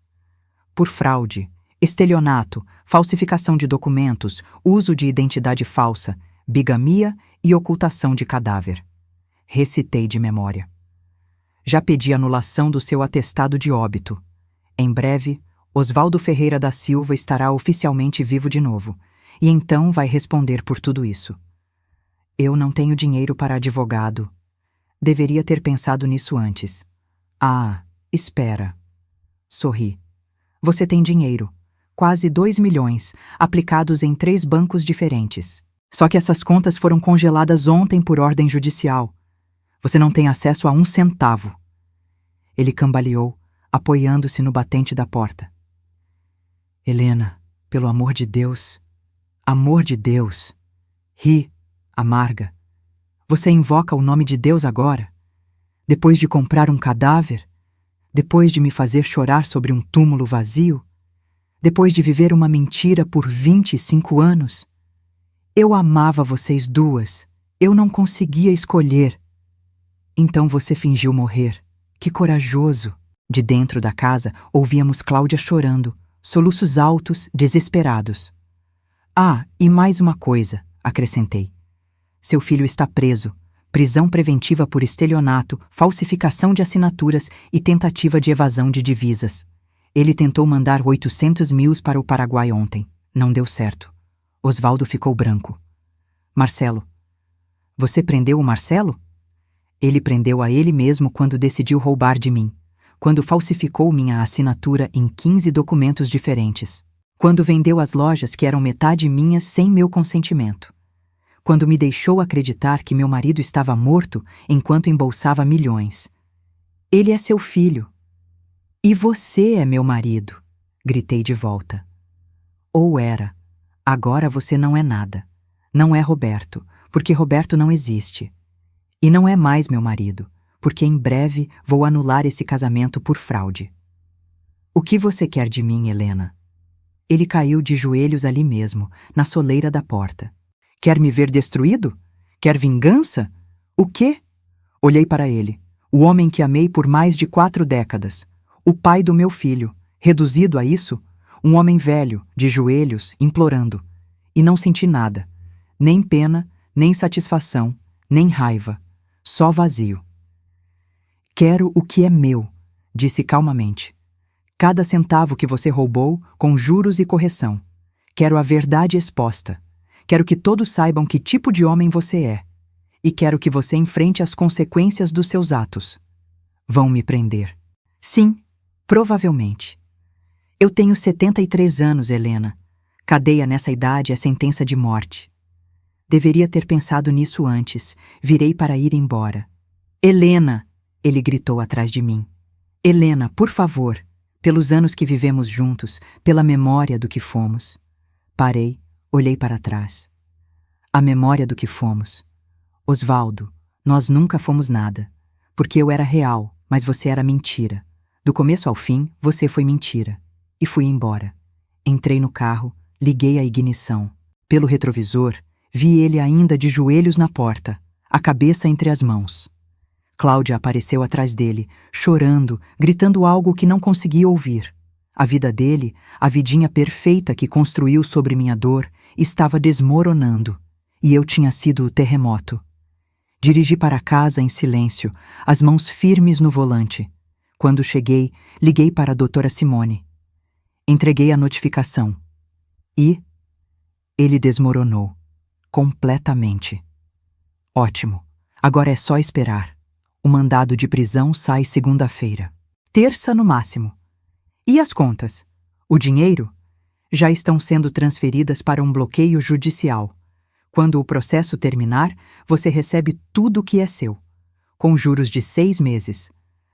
Speaker 1: Por fraude, estelionato, falsificação de documentos, uso de identidade falsa, bigamia e ocultação de cadáver. Recitei de memória. Já pedi anulação do seu atestado de óbito. Em breve, Osvaldo Ferreira da Silva estará oficialmente vivo de novo, e então vai responder por tudo isso. Eu não tenho dinheiro para advogado. Deveria ter pensado nisso antes. Ah, espera. Sorri. Você tem dinheiro. Quase 2 milhões, aplicados em 3 bancos diferentes. Só que essas contas foram congeladas ontem por ordem judicial. Você não tem acesso a 1 centavo. Ele cambaleou, apoiando-se no batente da porta. Helena, pelo amor de Deus. Amor de Deus. Ri, amarga. Você invoca o nome de Deus agora? Depois de comprar um cadáver? Depois de me fazer chorar sobre um túmulo vazio? Depois de viver uma mentira por 25 anos? Eu amava vocês duas. Eu não conseguia escolher. Então você fingiu morrer. Que corajoso! De dentro da casa, ouvíamos Cláudia chorando, soluços altos, desesperados. Ah, e mais uma coisa, acrescentei. Seu filho está preso. Prisão preventiva por estelionato, falsificação de assinaturas e tentativa de evasão de divisas. Ele tentou mandar 800 mil para o Paraguai ontem. Não deu certo. Osvaldo ficou branco. Marcelo. Você prendeu o Marcelo? Ele prendeu a ele mesmo quando decidiu roubar de mim. Quando falsificou minha assinatura em 15 documentos diferentes. Quando vendeu as lojas que eram metade minhas sem meu consentimento. quando me deixou acreditar que meu marido estava morto enquanto embolsava milhões. Ele é seu filho. E você é meu marido, gritei de volta. Ou era. Agora você não é nada. Não é Roberto, porque Roberto não existe. E não é mais meu marido, porque em breve vou anular esse casamento por fraude. O que você quer de mim, Helena? Ele caiu de joelhos ali mesmo, na soleira da porta. Quer me ver destruído? Quer vingança? O quê? Olhei para ele, o homem que amei por mais de 4 décadas, o pai do meu filho, reduzido a isso, um homem velho, de joelhos, implorando. E não senti nada, nem pena, nem satisfação, nem raiva, só vazio. Quero o que é meu, disse calmamente. Cada centavo que você roubou, com juros e correção. Quero a verdade exposta. Quero que todos saibam que tipo de homem você é. E quero que você enfrente as consequências dos seus atos. Vão me prender. Sim, provavelmente. Eu tenho 73 anos, Helena. Cadeia nessa idade é sentença de morte. Deveria ter pensado nisso antes. Virei para ir embora. Helena! Ele gritou atrás de mim. Helena, por favor. Pelos anos que vivemos juntos, pela memória do que fomos. Parei, olhei para trás. A memória do que fomos. Osvaldo, nós nunca fomos nada. Porque eu era real, mas você era mentira. Do começo ao fim, você foi mentira. E fui embora. Entrei no carro, liguei a ignição. Pelo retrovisor, vi ele ainda de joelhos na porta, a cabeça entre as mãos. Cláudia apareceu atrás dele, chorando, gritando algo que não conseguia ouvir. A vida dele, a vidinha perfeita que construiu sobre minha dor, estava desmoronando, e eu tinha sido o terremoto. Dirigi para casa em silêncio, as mãos firmes no volante. Quando cheguei, liguei para a doutora Simone. Entreguei a notificação. E ele desmoronou, completamente. Ótimo, agora é só esperar. O mandado de prisão sai segunda-feira. Terça no máximo. E as contas? O dinheiro? Já estão sendo transferidas para um bloqueio judicial. Quando o processo terminar, você recebe tudo o que é seu. Com juros de 6 meses.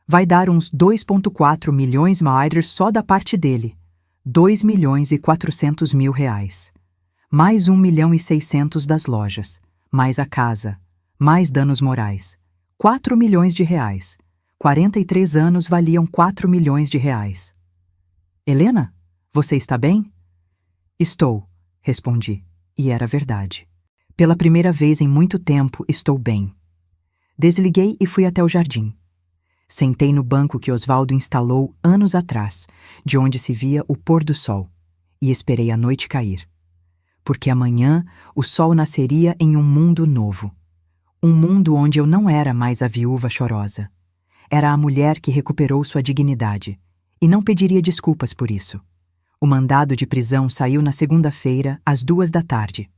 Speaker 1: Vai dar uns 2,4 milhões mais só da parte dele. 2.400.000 reais. Mais 1.600.000 das lojas. Mais a casa. Mais danos morais. 4 milhões de reais. 43 anos valiam 4 milhões de reais. Helena, você está bem? Estou, respondi, e era verdade. Pela primeira vez em muito tempo, estou bem. Desliguei e fui até o jardim. Sentei no banco que Osvaldo instalou anos atrás, de onde se via o pôr do sol, e esperei a noite cair. Porque amanhã o sol nasceria em um mundo novo. Um mundo onde eu não era mais a viúva chorosa. Era a mulher que recuperou sua dignidade, e não pediria desculpas por isso. O mandado de prisão saiu na segunda-feira, às 2 da tarde.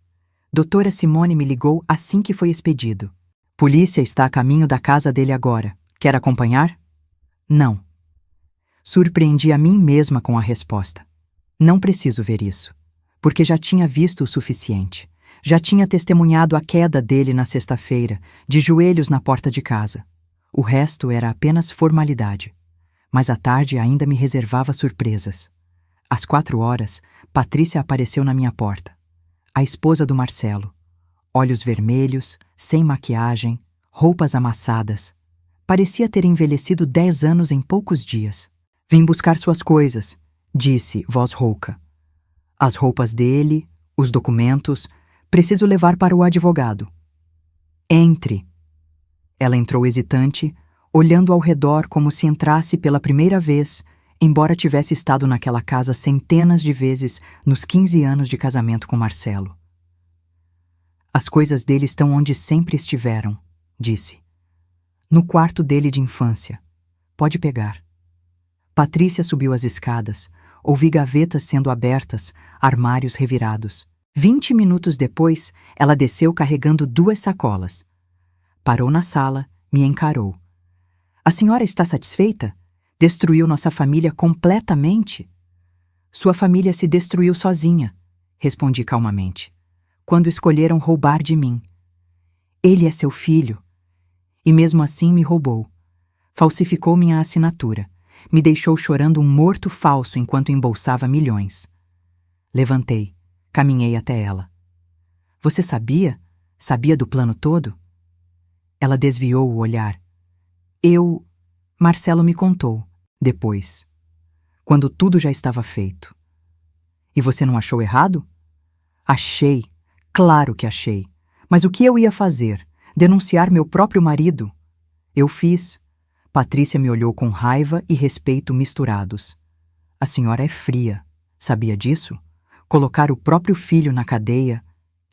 Speaker 1: Doutora Simone me ligou assim que foi expedido. Polícia está a caminho da casa dele agora. Quer acompanhar? Não. Surpreendi a mim mesma com a resposta. Não preciso ver isso, porque já tinha visto o suficiente. Já tinha testemunhado a queda dele na sexta-feira, de joelhos na porta de casa. O resto era apenas formalidade. Mas a tarde ainda me reservava surpresas. Às 4 horas, Patrícia apareceu na minha porta. A esposa do Marcelo. Olhos vermelhos, sem maquiagem, roupas amassadas. Parecia ter envelhecido 10 anos em poucos dias. Vim buscar suas coisas, disse, voz rouca. As roupas dele, os documentos... Preciso levar para o advogado. Entre. Ela entrou hesitante, olhando ao redor como se entrasse pela primeira vez, embora tivesse estado naquela casa centenas de vezes nos 15 anos de casamento com Marcelo. As coisas dele estão onde sempre estiveram, disse. No quarto dele de infância. Pode pegar. Patrícia subiu as escadas, ouvi gavetas sendo abertas, armários revirados. 20 minutos depois, ela desceu carregando 2 sacolas. Parou na sala, me encarou. A senhora está satisfeita? Destruiu nossa família completamente? Sua família se destruiu sozinha, respondi calmamente. quando escolheram roubar de mim. Ele é seu filho. E mesmo assim me roubou. Falsificou minha assinatura. Me deixou chorando um morto falso enquanto embolsava milhões. Levantei. Caminhei até ela. Você sabia? Sabia do plano todo? Ela desviou o olhar. Marcelo me contou, depois, quando tudo já estava feito. E você não achou errado? Achei, claro que achei. Mas o que eu ia fazer? Denunciar meu próprio marido? Eu fiz. Patrícia me olhou com raiva e respeito misturados. A senhora é fria. Sabia disso? Colocar o próprio filho na cadeia.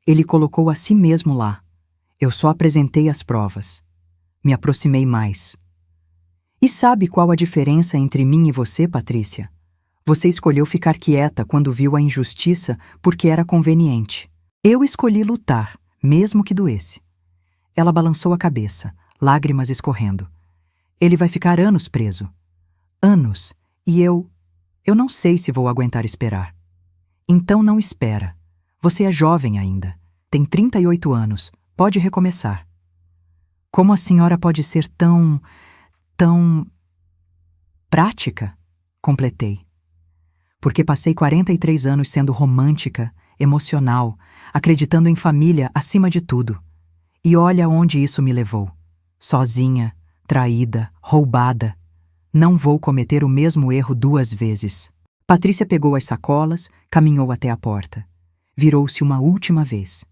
Speaker 1: Ele colocou a si mesmo lá. Eu só apresentei as provas. Me aproximei mais. E sabe qual a diferença entre mim e você, Patrícia? Você escolheu ficar quieta quando viu a injustiça porque era conveniente. Eu escolhi lutar, mesmo que doesse. Ela balançou a cabeça, lágrimas escorrendo. Ele vai ficar anos preso. Anos. E eu não sei se vou aguentar esperar. Então não espera. Você é jovem ainda. Tem 38 anos. Pode recomeçar. Como a senhora pode ser tão prática? Completei. Porque passei 43 anos sendo romântica, emocional, acreditando em família acima de tudo. E olha onde isso me levou. Sozinha, traída, roubada. Não vou cometer o mesmo erro 2 vezes. Patrícia pegou as sacolas, caminhou até a porta. Virou-se uma última vez.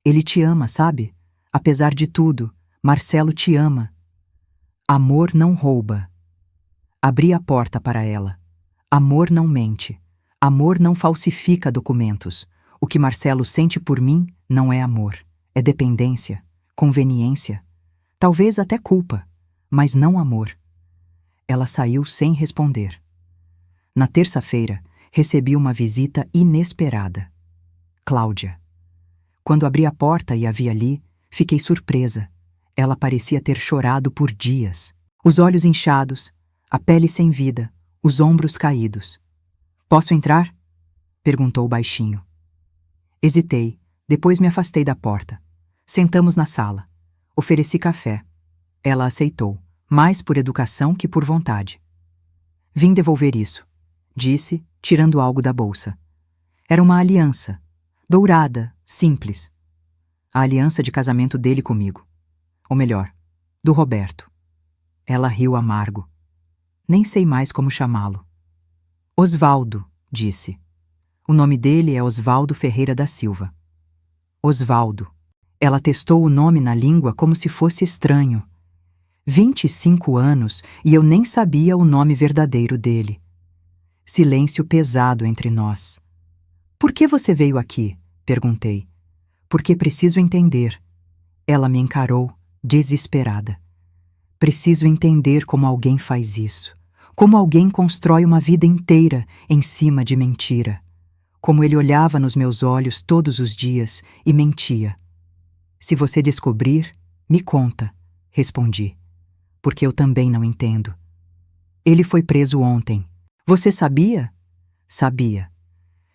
Speaker 1: Ele te ama, sabe? Apesar de tudo, Marcelo te ama. Amor não rouba. Abri a porta para ela. Amor não mente. Amor não falsifica documentos. O que Marcelo sente por mim não é amor. É dependência, conveniência. Talvez até culpa, mas não amor. Ela saiu sem responder. Na terça-feira, recebi uma visita inesperada. Cláudia. Quando abri a porta e a vi ali, fiquei surpresa. Ela parecia ter chorado por dias. Os olhos inchados, a pele sem vida, os ombros caídos. Posso entrar? Perguntou baixinho. Hesitei, depois me afastei da porta. Sentamos na sala. Ofereci café. Ela aceitou, mais por educação que por vontade. Vim devolver isso, disse, tirando algo da bolsa. Era uma aliança, dourada, simples. A aliança de casamento dele comigo. Ou melhor, do Roberto. Ela riu amargo. Nem sei mais como chamá-lo. Osvaldo, disse. O nome dele é Osvaldo Ferreira da Silva. Osvaldo. Ela testou o nome na língua como se fosse estranho. 25 anos e eu nem sabia o nome verdadeiro dele. Silêncio pesado entre nós. Por que você veio aqui? Perguntei. Porque preciso entender. Ela me encarou, desesperada. Preciso entender como alguém faz isso. Como alguém constrói uma vida inteira em cima de mentira. Como ele olhava nos meus olhos todos os dias e mentia. Se você descobrir, me conta, respondi. Porque eu também não entendo. Ele foi preso ontem. Você sabia? Sabia.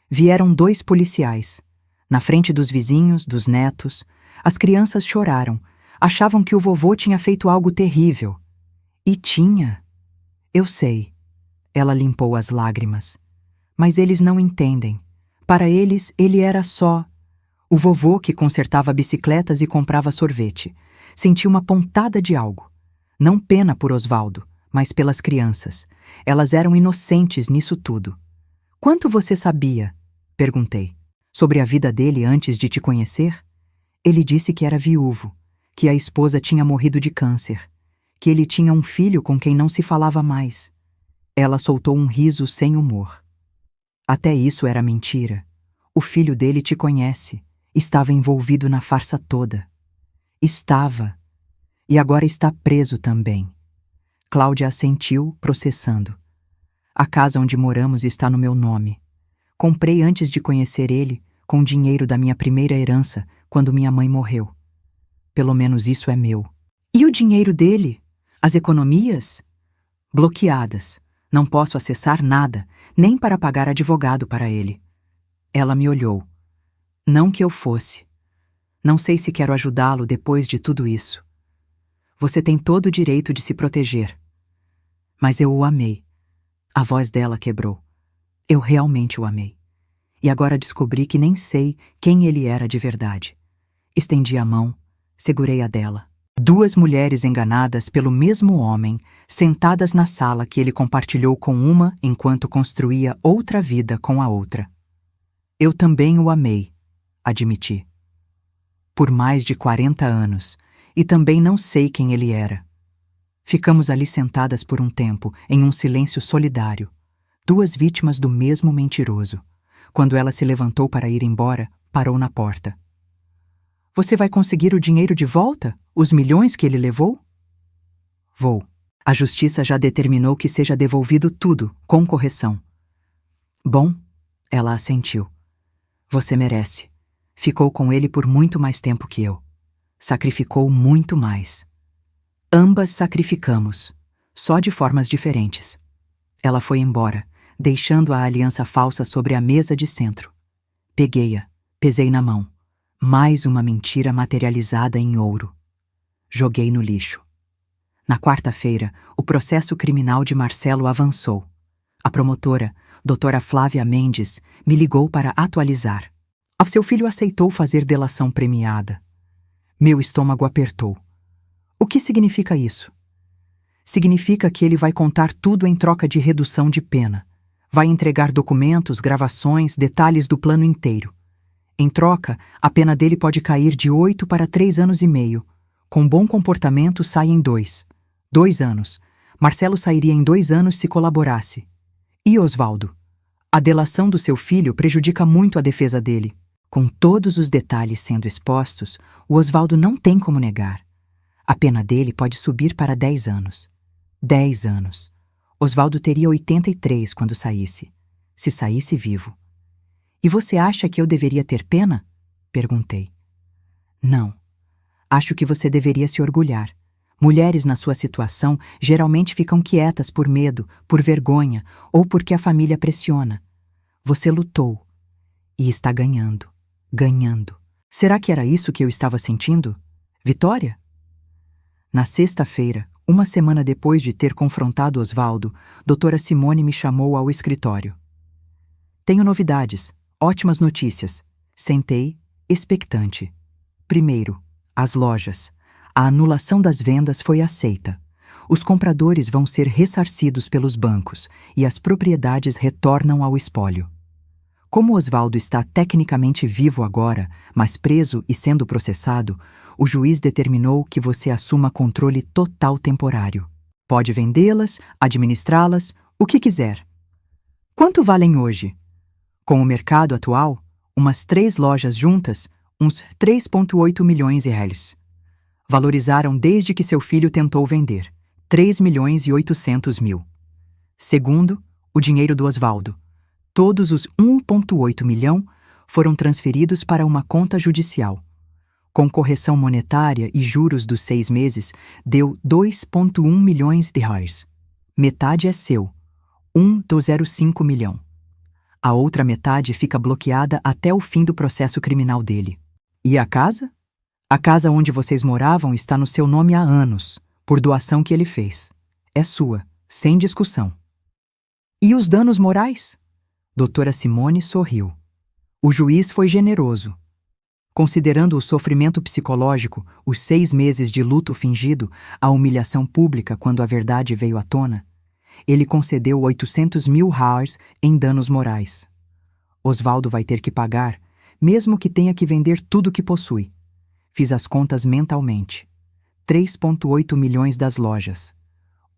Speaker 1: Vieram 2 policiais. Na frente dos vizinhos, dos netos, as crianças choraram. Achavam que o vovô tinha feito algo terrível. E tinha. Eu sei. Ela limpou as lágrimas. Mas eles não entendem. Para eles, ele era só o vovô que consertava bicicletas e comprava sorvete. Senti uma pontada de algo. Não pena por Osvaldo, mas pelas crianças. Elas eram inocentes nisso tudo. Quanto você sabia? Perguntei. Sobre a vida dele antes de te conhecer? Ele disse que era viúvo, que a esposa tinha morrido de câncer, que ele tinha um filho com quem não se falava mais. Ela soltou um riso sem humor. Até isso era mentira. O filho dele te conhece. Estava envolvido na farsa toda. Estava. E agora está preso também. Cláudia assentiu, processando. A casa onde moramos está no meu nome. Comprei antes de conhecer ele, com dinheiro da minha primeira herança, quando minha mãe morreu. Pelo menos isso é meu. E o dinheiro dele? As economias? Bloqueadas. Não posso acessar nada, nem para pagar advogado para ele. Ela me olhou. Não que eu fosse. Não sei se quero ajudá-lo depois de tudo isso. Você tem todo o direito de se proteger. Mas eu o amei. A voz dela quebrou. Eu realmente o amei. E agora descobri que nem sei quem ele era de verdade. Estendi a mão, segurei a dela. Duas mulheres enganadas pelo mesmo homem, sentadas na sala que ele compartilhou com uma enquanto construía outra vida com a outra. Eu também o amei, admiti. Por mais de 40 anos, e também não sei quem ele era. Ficamos ali sentadas por um tempo, em um silêncio solidário, duas vítimas do mesmo mentiroso. Quando ela se levantou para ir embora, parou na porta. Você vai conseguir o dinheiro de volta? Os milhões que ele levou? Vou. A justiça já determinou que seja devolvido tudo, com correção. Bom, ela assentiu. Você merece. Ficou com ele por muito mais tempo que eu. Sacrificou muito mais. Ambas sacrificamos, só de formas diferentes. Ela foi embora, deixando a aliança falsa sobre a mesa de centro. Peguei-a, pesei na mão. Mais uma mentira materializada em ouro. Joguei no lixo. Na quarta-feira, o processo criminal de Marcelo avançou. A promotora, doutora Flávia Mendes, me ligou para atualizar. Seu filho aceitou fazer delação premiada. Meu estômago apertou. O que significa isso? Significa que ele vai contar tudo em troca de redução de pena. Vai entregar documentos, gravações, detalhes do plano inteiro. Em troca, a pena dele pode cair de 8 para 3 anos e meio. Com bom comportamento, sai em 2. 2 anos. Marcelo sairia em 2 anos se colaborasse. E Osvaldo? A delação do seu filho prejudica muito a defesa dele. Com todos os detalhes sendo expostos, o Osvaldo não tem como negar. A pena dele pode subir para 10 anos. 10 anos. Osvaldo teria 83 quando saísse. Se saísse vivo. E você acha que eu deveria ter pena? Perguntei. Não. Acho que você deveria se orgulhar. Mulheres na sua situação geralmente ficam quietas por medo, por vergonha ou porque a família pressiona. Você lutou. E está ganhando. Ganhando. Será que era isso que eu estava sentindo? Vitória? Na sexta-feira, uma semana depois de ter confrontado Osvaldo, doutora Simone me chamou ao escritório. Tenho novidades. Ótimas notícias. Sentei, expectante. Primeiro, as lojas. A anulação das vendas foi aceita. Os compradores vão ser ressarcidos pelos bancos e as propriedades retornam ao espólio. Como Osvaldo está tecnicamente vivo agora, mas preso e sendo processado, o juiz determinou que você assuma controle total temporário. Pode vendê-las, administrá-las, o que quiser. Quanto valem hoje? Com o mercado atual, umas 3 lojas juntas, uns 3,8 milhões de reais. Valorizaram desde que seu filho tentou vender, 3 milhões e 800 mil. Segundo, o dinheiro do Osvaldo. Todos os 1,8 milhão foram transferidos para uma conta judicial. Com correção monetária e juros dos 6 meses, deu 2,1 milhões de reais. Metade é seu, 1,05 milhão. A outra metade fica bloqueada até o fim do processo criminal dele. E a casa? A casa onde vocês moravam está no seu nome há anos, por doação que ele fez. É sua, sem discussão. E os danos morais? Doutora Simone sorriu. O juiz foi generoso. Considerando o sofrimento psicológico, os 6 meses de luto fingido, a humilhação pública quando a verdade veio à tona, ele concedeu 800 mil reais em danos morais. Osvaldo vai ter que pagar, mesmo que tenha que vender tudo que possui. Fiz as contas mentalmente. 3,8 milhões das lojas.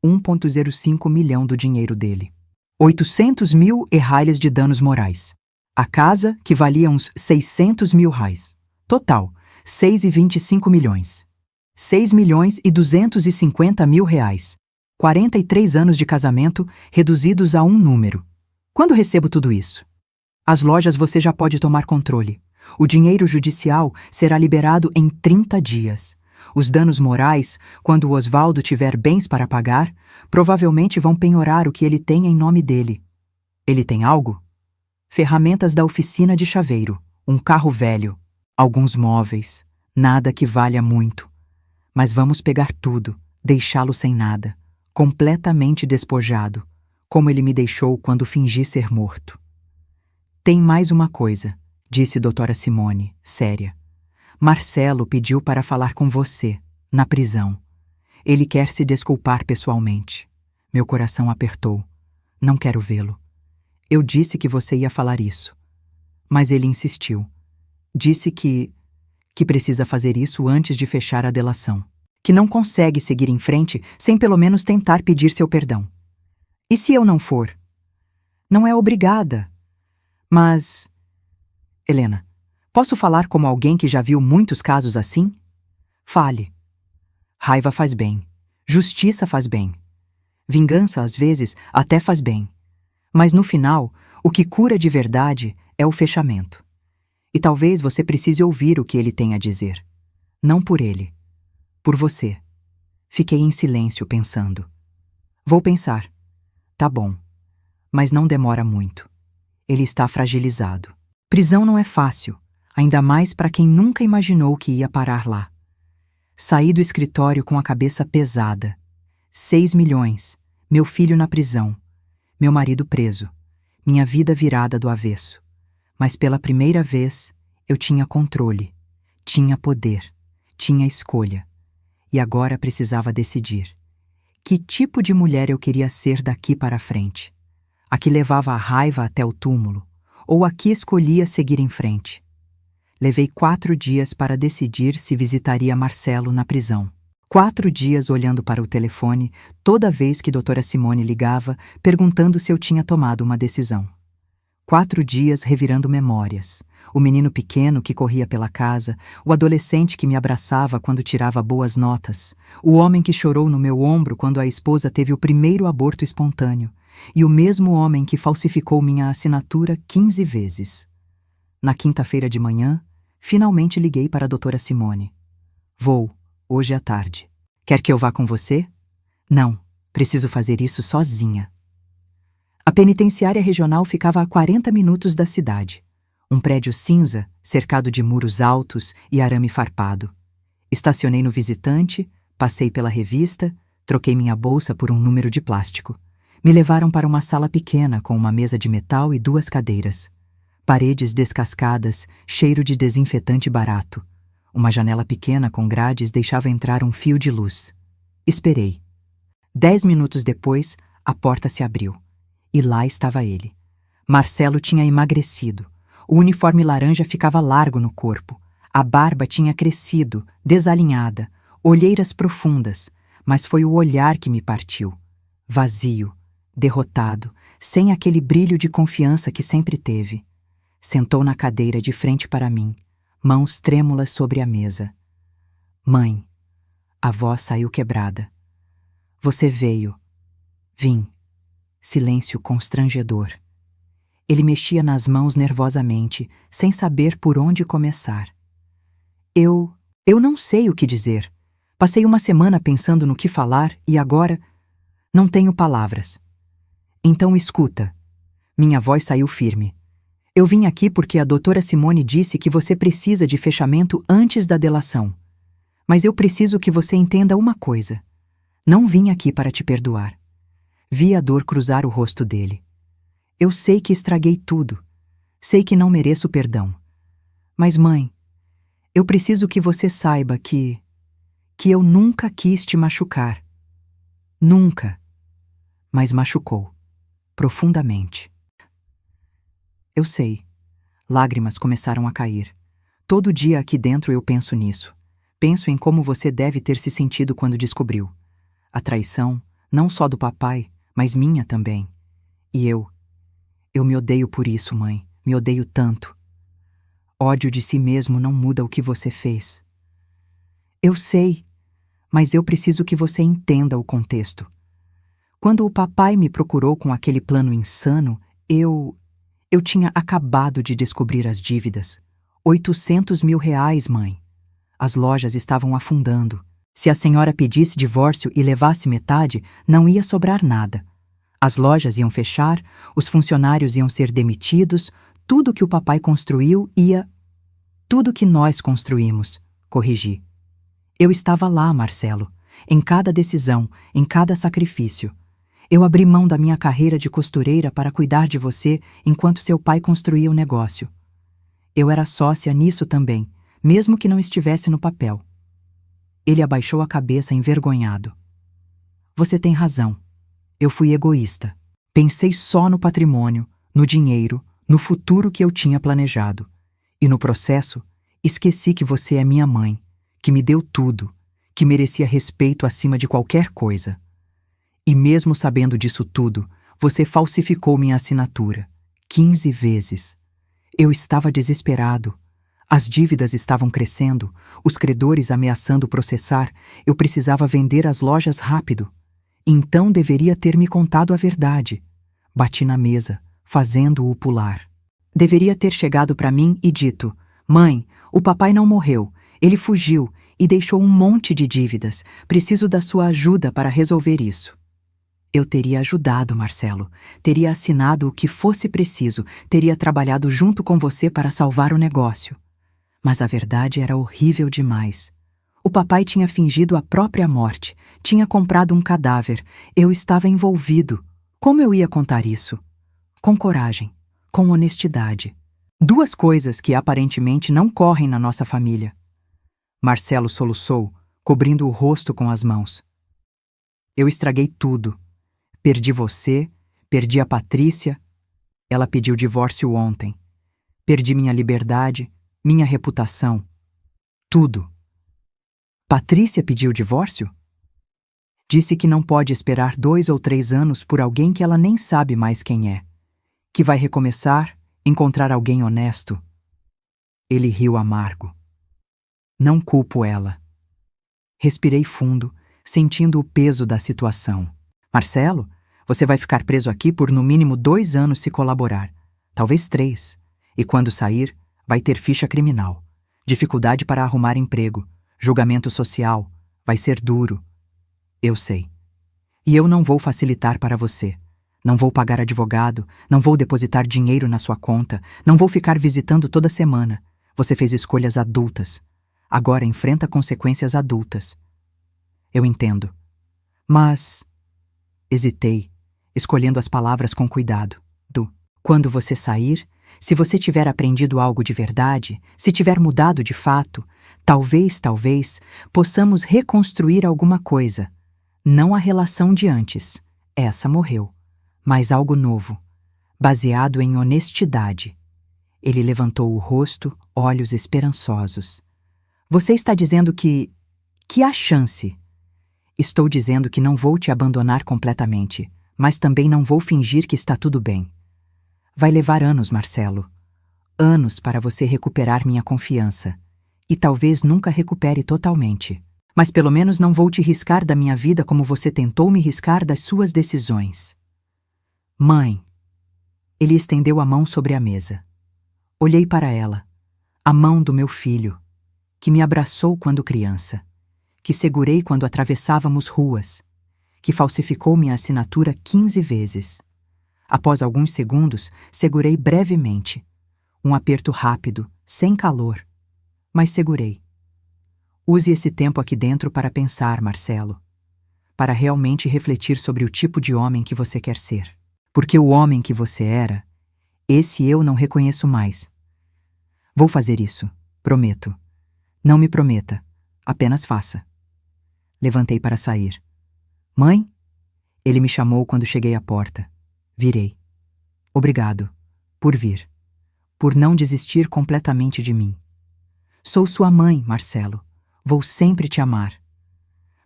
Speaker 1: 1,05 milhão do dinheiro dele. 800 mil reais de danos morais. A casa, que valia uns 600 mil reais. Total, 6,25 milhões. 6 milhões e 250 mil reais. 43 anos de casamento reduzidos a um número. Quando recebo tudo isso? As lojas você já pode tomar controle. O dinheiro judicial será liberado em 30 dias. Os danos morais, quando o Osvaldo tiver bens para pagar, provavelmente vão penhorar o que ele tem em nome dele. Ele tem algo? Ferramentas da oficina de chaveiro, Um carro velho, alguns móveis, nada que valha muito. Mas vamos pegar tudo, deixá-lo sem nada, completamente despojado, como ele me deixou quando fingi ser morto. Tem mais uma coisa, disse doutora Simone, séria. Marcelo pediu para falar com você, na prisão. Ele quer se desculpar pessoalmente. Meu coração apertou. Não quero vê-lo. Eu disse que você ia falar isso. Mas ele insistiu. Disse que precisa fazer isso antes de fechar a delação. Que não consegue seguir em frente sem pelo menos tentar pedir seu perdão. E se eu não for? Não é obrigada. Mas... Helena, posso falar como alguém que já viu muitos casos assim? Fale. Raiva faz bem. Justiça faz bem. Vingança, às vezes, até faz bem. Mas no final, o que cura de verdade é o fechamento. E talvez você precise ouvir o que ele tem a dizer. Não por ele. Por você. Fiquei em silêncio pensando. Vou pensar. Tá bom. Mas não demora muito. Ele está fragilizado. Prisão não é fácil, ainda mais para quem nunca imaginou que ia parar lá. Saí do escritório com a cabeça pesada. 6 milhões, meu filho na prisão, meu marido preso, minha vida virada do avesso. Mas pela primeira vez, eu tinha controle, tinha poder, tinha escolha. E agora precisava decidir. Que tipo de mulher eu queria ser daqui para frente? A que levava a raiva até o túmulo, ou a que escolhia seguir em frente? Levei 4 dias para decidir se visitaria Marcelo na prisão. 4 dias olhando para o telefone toda vez que doutora Simone ligava, perguntando se eu tinha tomado uma decisão. 4 dias revirando memórias. O menino pequeno que corria pela casa, o adolescente que me abraçava quando tirava boas notas, o homem que chorou no meu ombro quando a esposa teve o primeiro aborto espontâneo, e o mesmo homem que falsificou minha assinatura 15 vezes. Na quinta-feira de manhã, finalmente liguei para a doutora Simone. Vou, hoje à tarde. Quer que eu vá com você? Não, preciso fazer isso sozinha. A penitenciária regional ficava a 40 minutos da cidade. Um prédio cinza, cercado de muros altos e arame farpado. Estacionei no visitante, passei pela revista, troquei minha bolsa por um número de plástico. Me levaram para uma sala pequena com uma mesa de metal e 2 cadeiras. Paredes descascadas, cheiro de desinfetante barato. Uma janela pequena com grades deixava entrar um fio de luz. Esperei. 10 minutos depois, a porta se abriu. E lá estava ele. Marcelo tinha emagrecido. O uniforme laranja ficava largo no corpo. A barba tinha crescido, desalinhada, olheiras profundas, mas foi o olhar que me partiu. Vazio, derrotado, sem aquele brilho de confiança que sempre teve. Sentou na cadeira de frente para mim, mãos trêmulas sobre a mesa. Mãe, a voz saiu quebrada. Você veio. Vim. Silêncio constrangedor. Ele mexia nas mãos nervosamente, sem saber por onde começar. Eu não sei o que dizer. Passei uma semana pensando no que falar e agora não tenho palavras. Então escuta. Minha voz saiu firme. Eu vim aqui porque a doutora Simone disse que você precisa de fechamento antes da delação. Mas eu preciso que você entenda uma coisa. Não vim aqui para te perdoar. Vi a dor cruzar o rosto dele. Eu sei que estraguei tudo. Sei que não mereço perdão. Mas, mãe, eu preciso que você saiba que eu nunca quis te machucar. Nunca. Mas machucou. Profundamente. Eu sei. Lágrimas começaram a cair. Todo dia aqui dentro eu penso nisso. Penso em como você deve ter se sentido quando descobriu. A traição, não só do papai, mas minha também. E eu me odeio por isso, mãe. Me odeio tanto. Ódio de si mesmo não muda o que você fez. Eu sei, mas eu preciso que você entenda o contexto. Quando o papai me procurou com aquele plano insano, eu tinha acabado de descobrir as dívidas. 800 mil reais, mãe. As lojas estavam afundando. Se a senhora pedisse divórcio e levasse metade, não ia sobrar nada. As lojas iam fechar, os funcionários iam ser demitidos, tudo que o papai construiu ia Tudo que nós construímos, corrigi. Eu estava lá, Marcelo, em cada decisão, em cada sacrifício. Eu abri mão da minha carreira de costureira para cuidar de você enquanto seu pai construía o negócio. Eu era sócia nisso também, mesmo que não estivesse no papel. Ele abaixou a cabeça envergonhado. Você tem razão. Eu fui egoísta. Pensei só no patrimônio, no dinheiro, no futuro que eu tinha planejado. E no processo, esqueci que você é minha mãe, que me deu tudo, que merecia respeito acima de qualquer coisa. E mesmo sabendo disso tudo, você falsificou minha assinatura. 15 vezes. Eu estava desesperado. As dívidas estavam crescendo, os credores ameaçando processar, eu precisava vender as lojas rápido. Então deveria ter me contado a verdade. Bati na mesa, fazendo-o pular. Deveria ter chegado para mim e dito: Mãe, o papai não morreu, ele fugiu e deixou um monte de dívidas. Preciso da sua ajuda para resolver isso. Eu teria ajudado, Marcelo. Teria assinado o que fosse preciso, teria trabalhado junto com você para salvar o negócio. Mas a verdade era horrível demais. O papai tinha fingido a própria morte, tinha comprado um cadáver, eu estava envolvido. Como eu ia contar isso? Com coragem, com honestidade. 2 coisas que aparentemente não correm na nossa família. Marcelo soluçou, cobrindo o rosto com as mãos. Eu estraguei tudo. Perdi você, perdi a Patrícia. Ela pediu divórcio ontem. Perdi minha liberdade, minha reputação. Tudo. Patrícia pediu divórcio? Disse que não pode esperar 2 ou 3 anos por alguém que ela nem sabe mais quem é. Que vai recomeçar, encontrar alguém honesto. Ele riu amargo. Não culpo ela. Respirei fundo, sentindo o peso da situação. Marcelo, você vai ficar preso aqui por no mínimo 2 anos se colaborar. Talvez 3. E quando sair, vai ter ficha criminal. Dificuldade para arrumar emprego. Julgamento social. Vai ser duro. Eu sei. E eu não vou facilitar para você. Não vou pagar advogado, não vou depositar dinheiro na sua conta, não vou ficar visitando toda semana. Você fez escolhas adultas. Agora enfrenta consequências adultas. Eu entendo. Mas... Hesitei, escolhendo as palavras com cuidado. Quando você sair, se você tiver aprendido algo de verdade, se tiver mudado de fato, talvez, possamos reconstruir alguma coisa. Não a relação de antes. Essa morreu. Mas algo novo, baseado em honestidade. Ele levantou o rosto, olhos esperançosos. Você está dizendo que há chance. Estou dizendo que não vou te abandonar completamente, mas também não vou fingir que está tudo bem. Vai levar anos, Marcelo. Anos para você recuperar minha confiança. E talvez nunca recupere totalmente. Mas pelo menos não vou te riscar da minha vida como você tentou me riscar das suas decisões. Mãe. Ele estendeu a mão sobre a mesa. Olhei para ela. A mão do meu filho, que me abraçou quando criança, que segurei quando atravessávamos ruas, que falsificou minha assinatura 15 vezes. Após alguns segundos, segurei brevemente. Um aperto rápido, sem calor. Mas segurei. Use esse tempo aqui dentro para pensar, Marcelo. Para realmente refletir sobre o tipo de homem que você quer ser. Porque o homem que você era, esse eu não reconheço mais. Vou fazer isso, prometo. Não me prometa, apenas faça. Levantei para sair. Mãe? Ele me chamou quando cheguei à porta. Virei. Obrigado, por vir. Por não desistir completamente de mim. Sou sua mãe, Marcelo. Vou sempre te amar.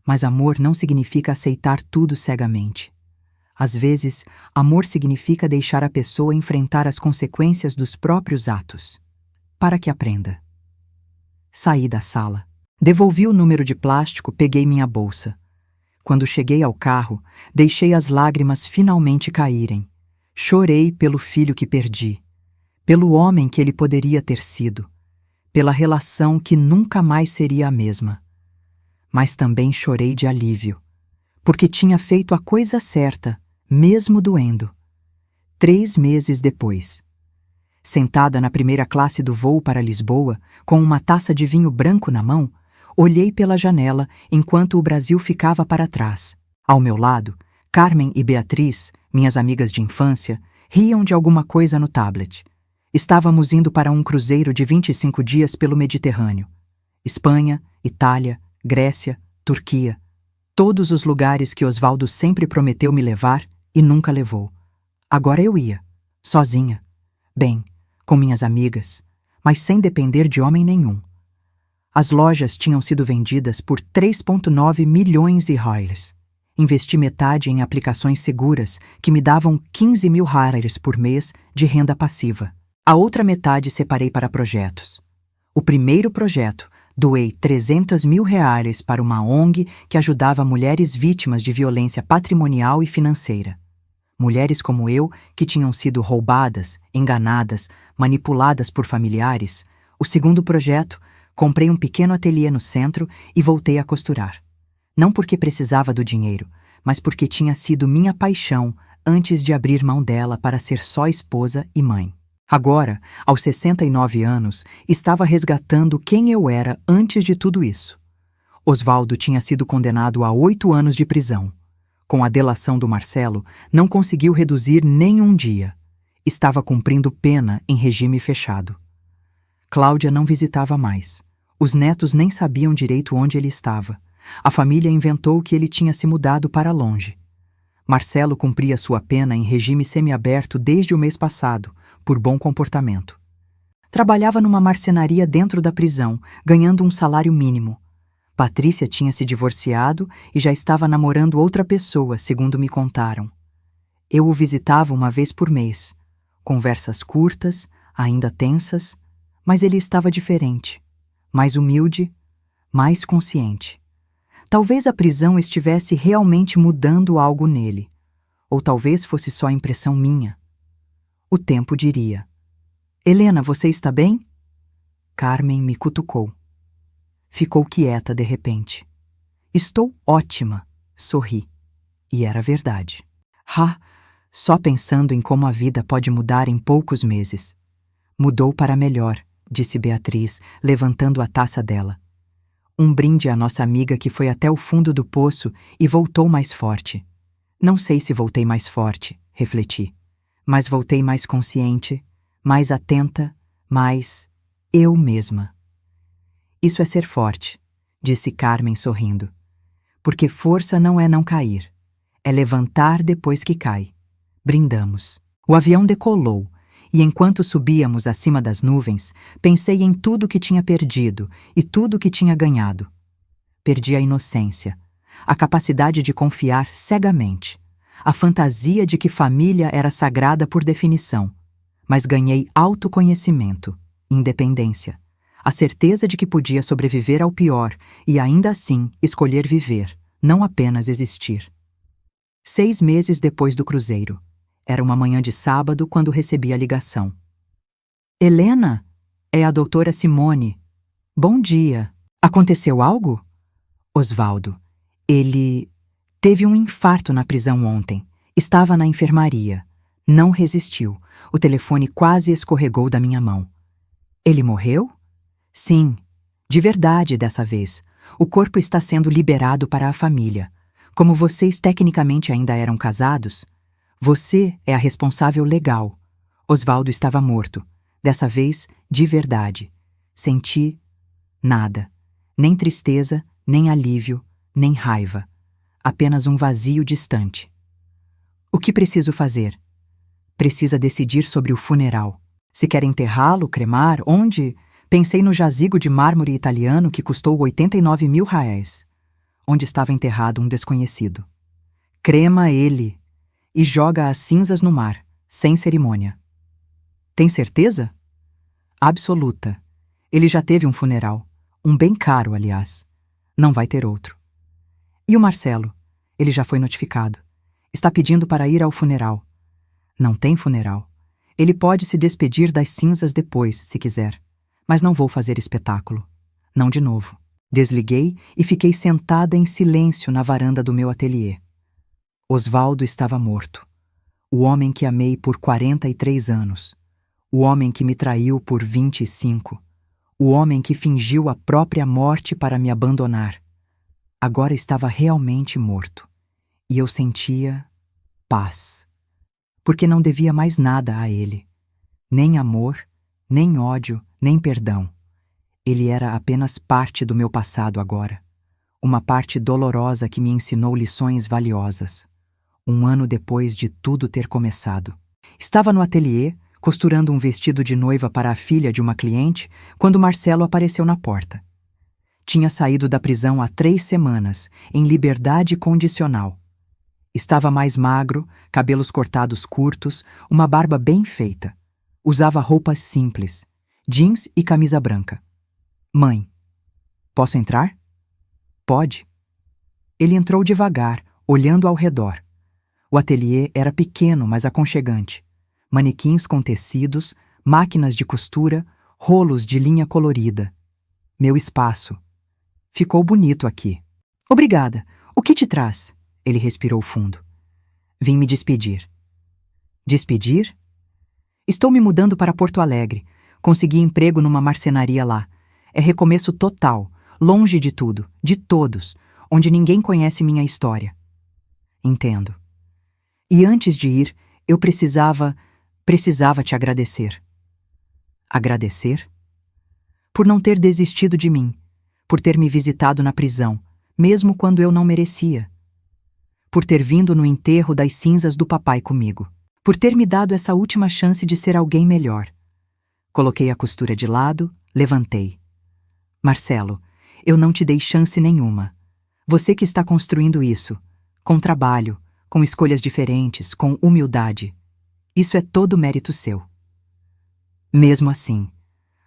Speaker 1: Mas amor não significa aceitar tudo cegamente. Às vezes, amor significa deixar a pessoa enfrentar as consequências dos próprios atos. Para que aprenda. Saí da sala. Devolvi o número de plástico, peguei minha bolsa. Quando cheguei ao carro, deixei as lágrimas finalmente caírem. Chorei pelo filho que perdi, pelo homem que ele poderia ter sido, pela relação que nunca mais seria a mesma. Mas também chorei de alívio, porque tinha feito a coisa certa, mesmo doendo. 3 meses depois. Sentada na primeira classe do voo para Lisboa, com uma taça de vinho branco na mão, olhei pela janela enquanto o Brasil ficava para trás. Ao meu lado, Carmen e Beatriz, minhas amigas de infância, riam de alguma coisa no tablet. Estávamos indo para um cruzeiro de 25 dias pelo Mediterrâneo. Espanha, Itália, Grécia, Turquia. Todos os lugares que Osvaldo sempre prometeu me levar e nunca levou. Agora eu ia, sozinha. Bem, com minhas amigas, mas sem depender de homem nenhum. As lojas tinham sido vendidas por 3,9 milhões de reais. Investi metade em aplicações seguras que me davam 15 mil reais por mês de renda passiva. A outra metade separei para projetos. O primeiro projeto, doei 300 mil reais para uma ONG que ajudava mulheres vítimas de violência patrimonial e financeira. Mulheres como eu, que tinham sido roubadas, enganadas, manipuladas por familiares. O segundo projeto, comprei um pequeno ateliê no centro e voltei a costurar. Não porque precisava do dinheiro, mas porque tinha sido minha paixão antes de abrir mão dela para ser só esposa e mãe. Agora, aos 69 anos, estava resgatando quem eu era antes de tudo isso. Osvaldo tinha sido condenado a 8 anos de prisão. Com a delação do Marcelo, não conseguiu reduzir nem um dia. Estava cumprindo pena em regime fechado. Cláudia não visitava mais. Os netos nem sabiam direito onde ele estava. A família inventou que ele tinha se mudado para longe. Marcelo cumpria sua pena em regime semiaberto desde o mês passado, por bom comportamento. Trabalhava numa marcenaria dentro da prisão, ganhando um salário mínimo. Patrícia tinha se divorciado e já estava namorando outra pessoa, segundo me contaram. Eu o visitava uma vez por mês. Conversas curtas, ainda tensas, mas ele estava diferente, mais humilde, mais consciente. Talvez a prisão estivesse realmente mudando algo nele, ou talvez fosse só impressão minha. O tempo diria. Helena, você está bem? Carmen me cutucou. Ficou quieta de repente. Estou ótima, sorri. E era verdade. Só pensando em como a vida pode mudar em poucos meses. Mudou para melhor, disse Beatriz, levantando a taça dela. Um brinde à nossa amiga que foi até o fundo do poço e voltou mais forte. Não sei se voltei mais forte, refleti. Mas voltei mais consciente, mais atenta, mais eu mesma. Isso é ser forte, disse Carmen sorrindo. Porque força não é não cair. É levantar depois que cai. Brindamos. O avião decolou, e enquanto subíamos acima das nuvens, pensei em tudo que tinha perdido e tudo que tinha ganhado. Perdi a inocência, a capacidade de confiar cegamente, a fantasia de que família era sagrada por definição, mas ganhei autoconhecimento, independência, a certeza de que podia sobreviver ao pior e ainda assim escolher viver, não apenas existir. 6 meses depois do cruzeiro. Era uma manhã de sábado quando recebi a ligação. Helena, é a doutora Simone. Bom dia. Aconteceu algo? Osvaldo. Ele teve um infarto na prisão ontem. Estava na enfermaria. Não resistiu. O telefone quase escorregou da minha mão. Ele morreu? Sim, de verdade dessa vez. O corpo está sendo liberado para a família. Como vocês tecnicamente ainda eram casados, você é a responsável legal. Osvaldo estava morto. Dessa vez, de verdade. Senti nada. Nem tristeza, nem alívio, nem raiva. Apenas um vazio distante. O que preciso fazer? Precisa decidir sobre o funeral. Se quer enterrá-lo, cremar, onde? Pensei no jazigo de mármore italiano que custou 89 mil reais, onde estava enterrado um desconhecido. Crema ele e joga as cinzas no mar, sem cerimônia. Tem certeza? Absoluta. Ele já teve um funeral. Um bem caro, aliás. Não vai ter outro. E o Marcelo? Ele já foi notificado. Está pedindo para ir ao funeral. Não tem funeral. Ele pode se despedir das cinzas depois, se quiser. Mas não vou fazer espetáculo. Não de novo. Desliguei e fiquei sentada em silêncio na varanda do meu ateliê. Osvaldo estava morto. O homem que amei por 43 anos. O homem que me traiu por 25. O homem que fingiu a própria morte para me abandonar. Agora estava realmente morto. E eu sentia paz. Porque não devia mais nada a ele. Nem amor, nem ódio, nem perdão. Ele era apenas parte do meu passado agora. Uma parte dolorosa que me ensinou lições valiosas. 1 ano depois de tudo ter começado. Estava no ateliê, costurando um vestido de noiva para a filha de uma cliente, quando Marcelo apareceu na porta. Tinha saído da prisão há 3 semanas, em liberdade condicional. Estava mais magro, cabelos cortados curtos, uma barba bem feita. Usava roupas simples, jeans e camisa branca. Mãe, posso entrar? Pode. Ele entrou devagar, olhando ao redor. O ateliê era pequeno, mas aconchegante. Manequins com tecidos, máquinas de costura, rolos de linha colorida. Meu espaço. Ficou bonito aqui. Obrigada. O que te traz? Ele respirou fundo. Vim me despedir. Despedir? Estou me mudando para Porto Alegre. Consegui emprego numa marcenaria lá. É recomeço total, longe de tudo, de todos, onde ninguém conhece minha história. Entendo. E antes de ir, eu precisava te agradecer. Agradecer? Por não ter desistido de mim, por ter me visitado na prisão, mesmo quando eu não merecia. Por ter vindo no enterro das cinzas do papai comigo. Por ter me dado essa última chance de ser alguém melhor. Coloquei a costura de lado, levantei. Marcelo, eu não te dei chance nenhuma. Você que está construindo isso, com trabalho, com escolhas diferentes, com humildade. Isso é todo mérito seu. Mesmo assim,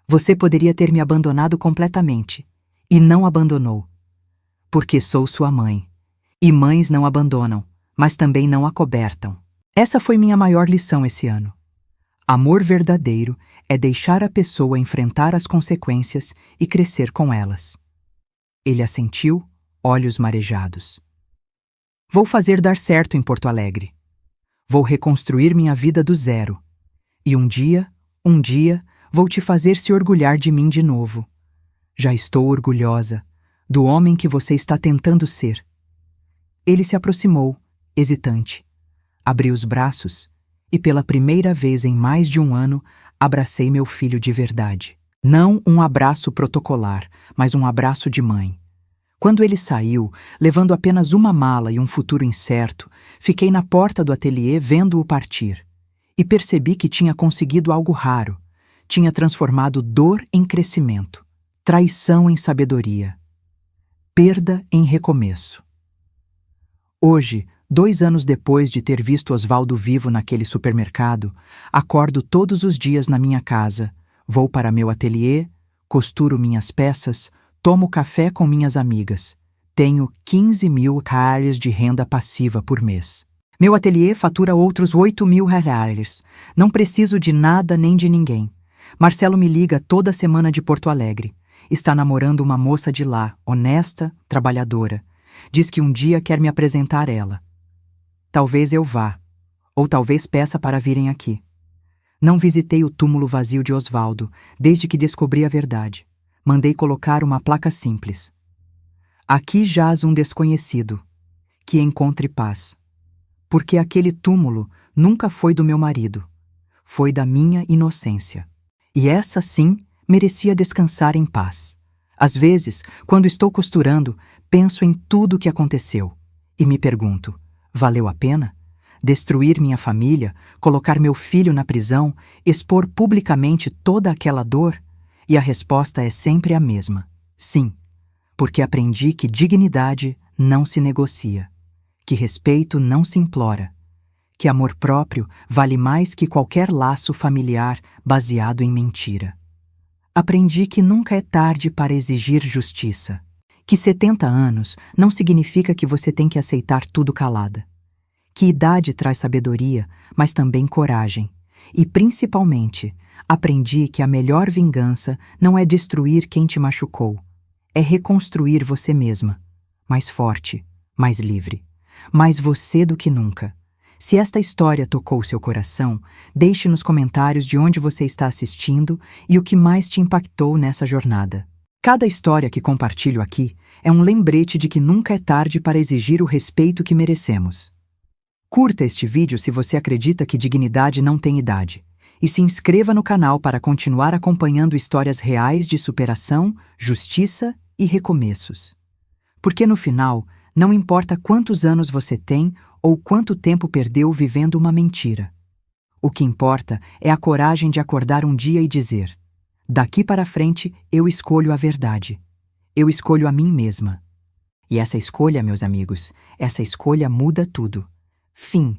Speaker 1: você poderia ter me abandonado completamente, e não abandonou. Porque sou sua mãe. E mães não abandonam, mas também não acobertam. Essa foi minha maior lição esse ano. Amor verdadeiro é deixar a pessoa enfrentar as consequências e crescer com elas. Ele assentiu, olhos marejados. Vou fazer dar certo em Porto Alegre. Vou reconstruir minha vida do zero. E um dia, vou te fazer se orgulhar de mim de novo. Já estou orgulhosa do homem que você está tentando ser. Ele se aproximou, hesitante. Abri os braços e, pela primeira vez em mais de 1 ano, abracei meu filho de verdade. Não um abraço protocolar, mas um abraço de mãe. Quando ele saiu, levando apenas uma mala e um futuro incerto, fiquei na porta do ateliê vendo-o partir. E percebi que tinha conseguido algo raro. Tinha transformado dor em crescimento, traição em sabedoria, perda em recomeço. Hoje, 2 anos depois de ter visto Osvaldo vivo naquele supermercado, acordo todos os dias na minha casa, vou para meu ateliê, costuro minhas peças, tomo café com minhas amigas. Tenho 15 mil reais de renda passiva por mês. Meu ateliê fatura outros 8 mil reais. Não preciso de nada nem de ninguém. Marcelo me liga toda semana de Porto Alegre. Está namorando uma moça de lá, honesta, trabalhadora. Diz que um dia quer me apresentar ela. Talvez eu vá, ou talvez peça para virem aqui. Não visitei o túmulo vazio de Osvaldo, desde que descobri a verdade. Mandei colocar uma placa simples. Aqui jaz um desconhecido, que encontre paz. Porque aquele túmulo nunca foi do meu marido. Foi da minha inocência. E essa, sim, merecia descansar em paz. Às vezes, quando estou costurando, penso em tudo o que aconteceu. E me pergunto, valeu a pena? Destruir minha família, colocar meu filho na prisão, expor publicamente toda aquela dor? E a resposta é sempre a mesma. Sim, porque aprendi que dignidade não se negocia, que respeito não se implora, que amor próprio vale mais que qualquer laço familiar baseado em mentira. Aprendi que nunca é tarde para exigir justiça, que 70 anos não significa que você tem que aceitar tudo calada, que idade traz sabedoria, mas também coragem, e principalmente, aprendi que a melhor vingança não é destruir quem te machucou, é reconstruir você mesma, mais forte, mais livre, mais você do que nunca, Se esta história tocou seu coração, deixe nos comentários de onde você está assistindo e o que mais te impactou nessa jornada. Cada história que compartilho aqui é um lembrete de que nunca é tarde para exigir o respeito que merecemos. Curta este vídeo se você acredita que dignidade não tem idade. E se inscreva no canal para continuar acompanhando histórias reais de superação, justiça e recomeços. Porque no final, não importa quantos anos você tem ou quanto tempo perdeu vivendo uma mentira. O que importa é a coragem de acordar um dia e dizer: daqui para frente eu escolho a verdade. Eu escolho a mim mesma. E essa escolha, meus amigos, essa escolha muda tudo. Fim.